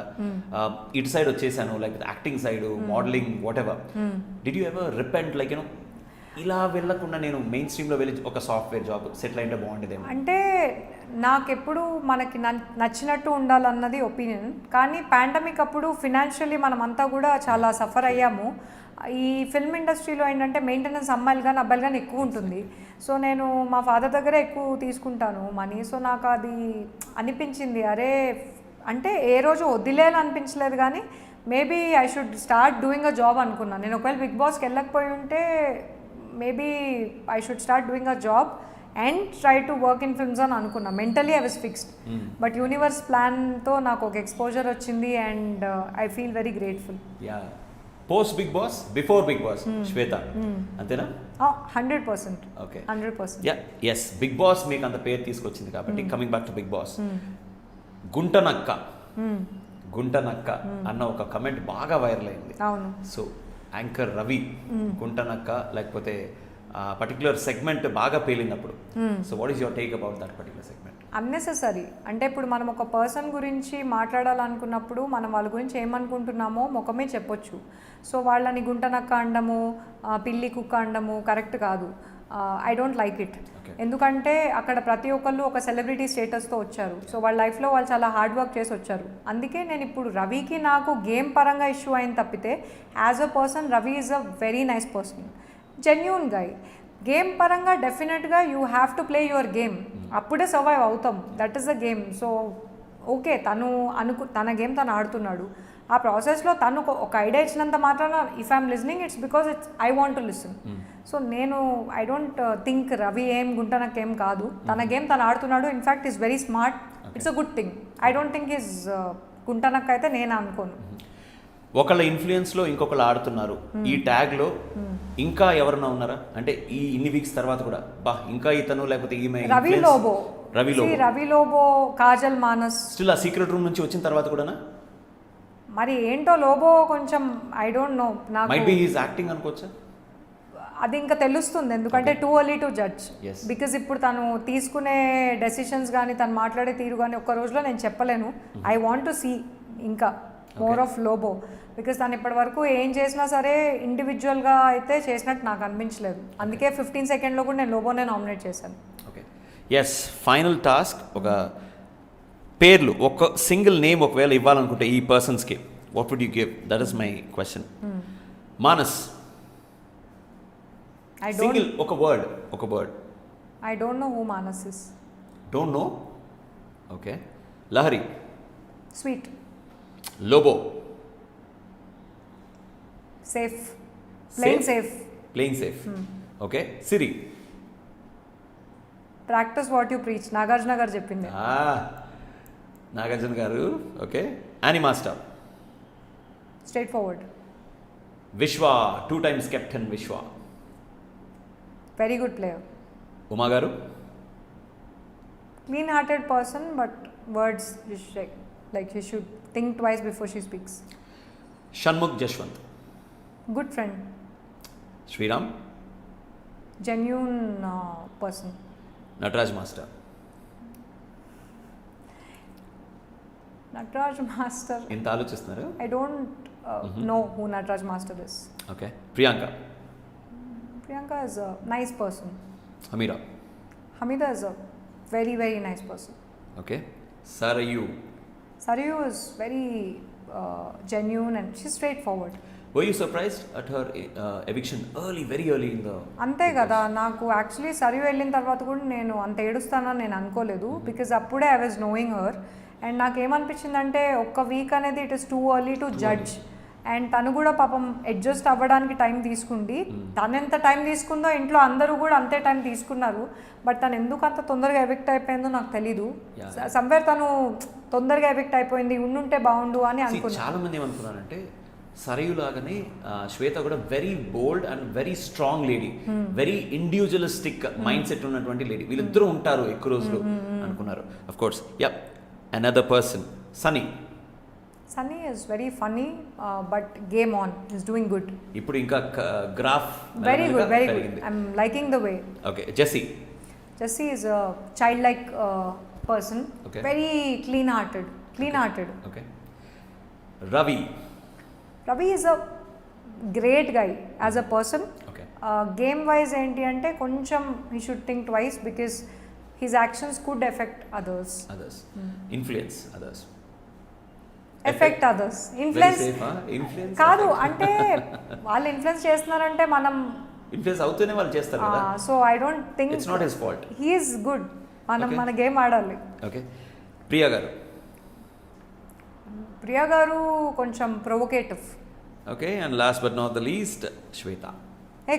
ఇటు సైడ్ వచ్చేసాను, like acting side, modelling, what ever. Did you ever repent like you know ఇలా వెళ్ళకుండా నేను మెయిన్ స్ట్రీమ్లో వెళ్ళి ఒక సాఫ్ట్వేర్ జాబ్ సెటిల్ అయితే బాగుండేదేమో? అంటే నాకెప్పుడు మనకి నచ్చినట్టు ఉండాలన్నది ఒపీనియన్. కానీ పాండమిక్ అప్పుడు ఫినాన్షియల్లీ మనమంతా కూడా చాలా సఫర్ అయ్యాము. ఈ ఫిల్మ్ ఇండస్ట్రీలో ఏంటంటే మెయింటెనెన్స్ అమ్మాయిలు కానీ అబ్బాయిలు కానీ ఎక్కువ ఉంటుంది. సో నేను మా ఫాదర్ దగ్గరే ఎక్కువ తీసుకుంటాను మనీ. సో నాకు అది అనిపించింది, అరే అంటే ఏ రోజు వదిలేయాలని అనిపించలేదు, కానీ maybe I should start doing a job అనుకున్నాను. నేను ఒకవేళ బిగ్ బాస్కి వెళ్ళకపోయి ఉంటే maybe I should start doing a job and try to work in films అని అనుకున్నా. Mentally I was fixed. But universe ప్లాన్తో నాకు ఒక ఎక్స్పోజర్ వచ్చింది and I feel very grateful. Post Bigg Boss, before Bigg Boss, Shweta అంతేనా? 100%. Okay, 100%. Yes, big boss మీకు అంత పేరు తీసుకొచ్చింది కాబట్టి coming back to Bigg Boss, గుంటనక్క అన్న ఒక కమెంట్ బాగా వైరల్ అయింది. అవును. సో యాంకర్ రవి గుంటనక్క లేకపోతే పర్టికులర్ సెగ్మెంట్ బాగా పేలినప్పుడు, so what is your take about that particular segment? Unnecessary. అంటే ఇప్పుడు మనం ఒక పర్సన్ గురించి మాట్లాడాలనుకున్నప్పుడు మనం వాళ్ళ గురించి ఏమనుకుంటున్నామో ముఖమే చెప్పొచ్చు. సో వాళ్ళని గుంటనక్క అండము, పిల్లి కుక్క అండము కరెక్ట్ కాదు. I don't like it. ఎందుకంటే అక్కడ ప్రతి ఒక్కళ్ళు ఒక సెలబ్రిటీ స్టేటస్తో వచ్చారు. సో వాళ్ళ లైఫ్లో వాళ్ళు చాలా హార్డ్ వర్క్ చేసి వచ్చారు. అందుకే నేను ఇప్పుడు రవికి నాకు గేమ్ పరంగా ఇష్యూ అయింది తప్పితే as a person Ravi is a very nice person, genuine guy. Game పరంగా డెఫినెట్గా you have to play your game, అప్పుడే సర్వైవ్ అవుతాం. That is the game. So okay, తన గేమ్ తను ఆడుతున్నాడు. ఆ ప్రాసెస్లో తను ఒక ఐడియా ఇచ్చినంత మాత్రాన if I'm listening it's because I want to listen. So నేను ఐ డోంట్ థింక్ రవి ఏం గుంటనకేం కాదు, తన గేమ్ తను ఆడుతున్నాడు. In fact is very smart, it's a good thing. I don't think is గుంటనక్క అయితే నేను అనుకోను. ఒకళ్ళ ఇన్ఫ్లుయెన్స్లో ఇంకొకళ్ళు ఆడుతున్నారు. ఈ ట్యాగ్లో ఇంకా ఎవరన్నా ఉన్నారా? అంటే ఈ ఇన్ని వీక్స్ తర్వాత కూడా ఇంకా ఇతను లేకపోతే ఈమె రవి లోబో, కాజల్ మానస్ స్టిల్ ఆ సీక్రెట్ రూమ్ నుంచి వచ్చిన తర్వాత కూడానా? మరి ఏంటో లోబో కొంచెం ఐ డోంట్ నో నాకు మైట్ బి హీస్ యాక్టింగ్ అనుకోవచ్చా? అది ఇంకా తెలుస్తుంది, ఎందుకంటే too early to judge. Yes. Because ఇప్పుడు తను తీసుకునే డెసిషన్స్ కానీ తను మాట్లాడే తీరు కానీ ఒక్క రోజులో నేను చెప్పలేను. ఐ వాంట్ టు సీ ఇంకా మోర్ ఆఫ్ లోబో, బికాజ్ తను ఇప్పటి వరకు ఏం చేసినా సరే ఇండివిజువల్గా అయితే చేసినట్టు నాకు అనిపించలేదు. అందుకే 15 సెకండ్లో కూడా నేను లోబోనే నామినేట్ చేశాను. Okay, yes, final task. ఒక పేర్లు, ఒక సింగిల్ నేమ్ ఒకవేళ ఇవ్వాలనుకుంటే ఈ పర్సన్స్కి, what would you give? That is my question. Manas, I single, ఒక word. I don't know who Manas is. Don't know. Okay. Lahari, sweet, Lobo, safe, playing safe. Playing safe. Okay. Siri, practice what you preach. Nagarjuna garu చెప్పింది. Nagarjuna garu. Okay. Annie master, straight forward. Viswa, 2 times captain విశ్వ. Very good player. Uma garu, clean hearted person, but words like she should think twice before she speaks. Shanmukh Jaswanth. Good friend. Sriram, genuine person. Nataraj master. Nataraj master, ఎంత ఆలోచిస్తున్నారు? I don't know who Nataraj master is. Okay. Priyanka. Priyanka is a nice person. Amira. Hamida is a very very nice person. Okay. Sarayu. Sarayu is very genuine and she's straightforward. Were you surprised at her eviction very early in the... అంతే కదా, నాకు actually Sarayu వెళ్ళిన తర్వాత కూడా నేను అంత ఏడుస్తానని నేను అనుకోలేదు. బికాజ్ అప్పుడే I was knowing her. And నాకు ఏమనిపించిందంటే ఒక్క వీక్ అనేది it is too early to judge. And తను కూడా పాపం అడ్జస్ట్ అవ్వడానికి టైం తీసుకుంది. తను ఎంత టైం తీసుకుందో ఇంట్లో అందరూ కూడా అంతే టైం తీసుకున్నారు. బట్ తను ఎందుకు అంత తొందరగా ఎవిక్ట్ అయిపోయిందో నాకు తెలీదు. సమ్వేర్ తను తొందరగా ఎవిక్ట్ అయిపోయింది, ఉండుంటే బాగుండు అని అనుకున్నాను. చాలా మంది ఏమనుకున్నారంటే సరయు లాగానే శ్వేత కూడా very bold and very strong lady, very individualistic mind set ఉన్నటువంటి లేడీ, వీళ్ళిద్దరూ ఉంటారు ఎక్కువ రోజులు అనుకున్నారు. Of course, yeah. Another person, Sunny. Sunny is very funny, but game on. He's doing good. ఇప్పుడు ఇంకా graph Very good. I'm liking the way. Okay. Jessie. Jesse is a childlike person. Okay. Very clean-hearted. Okay. Ravi. Ravi is a great guy as a person. Okay. Game wise ఏంటి అంటే కొంచెం he should think twice because his actions could affect others. Influence others. Effect others. Influence కాదు అంటే వాళ్ళు influence చేస్తున్నారంటే మనం influence అవుతూనే వాళ్ళు చేస్తారు కదా. So I don't think it's not his fault. He is good. మనం మన గేమ్ ఆడాలి. ఓకే. ప్రియా గారు. ప్రియా గారు కొంచెం provocative. Okay. And last but not the least, Shweta.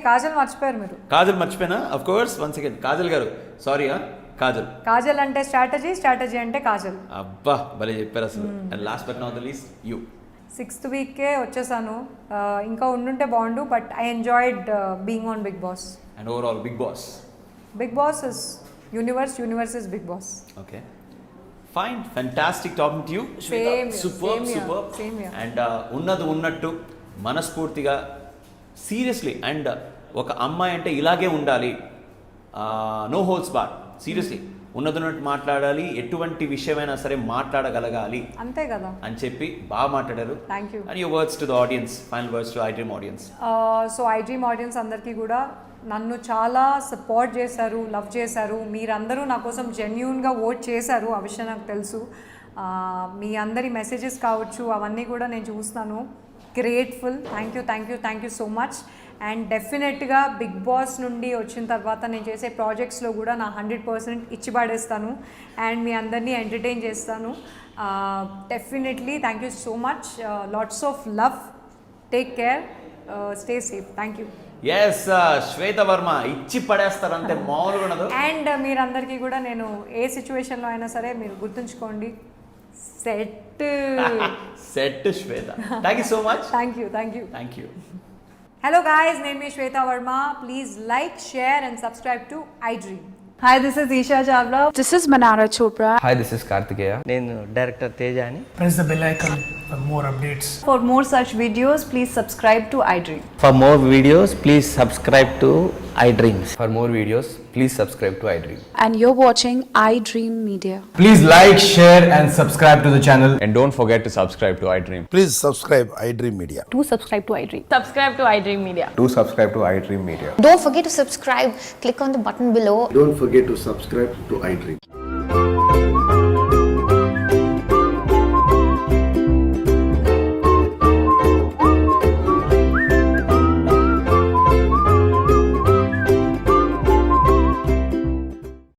Kajal మర్చిపోయారు మీరు. కాజల్ మర్చిపోయినా? Of course, one second. Kajal garu, sorry. Kajal అంటే స్ట్రాటజీ అంటే కాజల్. అబ్బా, భలే చెప్పారు అసలు. And last but not the least, you. 6th వీకే వచ్చేసాను. ఇంకా ఉండుంటే బాగుండు, but I enjoyed being on Bigg Boss. And overall Bigg Boss is universe is Bigg Boss. Okay, fine, fantastic talking to you. Super. And ఉన్నది ఉన్నట్టు మనస్ఫూర్తిగా, సీరియస్లీ, అండ్ ఒక అమ్మాయి అంటే ఇలాగే ఉండాలి, నో హోల్స్ బార్, సీరియస్లీ ఉన్నదన్నట్టు మాట్లాడాలి, ఎటువంటి విషయమైనా సరే మాట్లాడగలగాలి, అంతే కదా అని చెప్పి బాగా మాట్లాడారు. Thank you. And your words to the audience, final words to iDream audience. So iDream audience అందరికీ కూడా నన్ను చాలా సపోర్ట్ చేశారు, లవ్ చేశారు. మీరందరూ నా కోసం జెన్యూన్గా ఓట్ చేశారు, ఆ విషయం నాకు తెలుసు. మీ అందరి మెసేజెస్ కావచ్చు, అవన్నీ కూడా నేను చూస్తున్నాను. Grateful. Thank you so much. And డెఫినెట్గా బిగ్ బాస్ నుండి వచ్చిన తర్వాత నేను చేసే ప్రాజెక్ట్స్లో కూడా నా 100% ఇచ్చి పడేస్తాను అండ్ మీ అందరినీ ఎంటర్టైన్ చేస్తాను. Definitely thank you so much. Lots of love. Take care. Stay safe. Thank you. Yes, Shweta Varma ఇచ్చి పడేస్తారంటే మామూలుగా ఉండదు. అండ్ మీరందరికీ కూడా నేను ఏ సిచ్యువేషన్లో అయినా సరే మీరు గుర్తుంచుకోండి, set Shweta. Thank you so much. Thank you. Hello guys, name is Shweta Verma. Please like, share and subscribe to iDream. Hi, this is Isha Chawla. This is Manara Chopra. Hi, this is Kartikeya. నేను director Teja అని. Press the bell icon. For more updates. For more such videos, please subscribe to iDream. For more videos, please subscribe to iDreams. For more videos, please subscribe to iDream. And you're watching iDream Media. Please like, share and subscribe to the channel. And don't forget to subscribe to iDream. Please subscribe iDream Media. Do subscribe to iDream. Subscribe to iDream Media. Do subscribe to iDream Media. Don't forget to subscribe. Click on the button below. Don't forget to subscribe to iDream.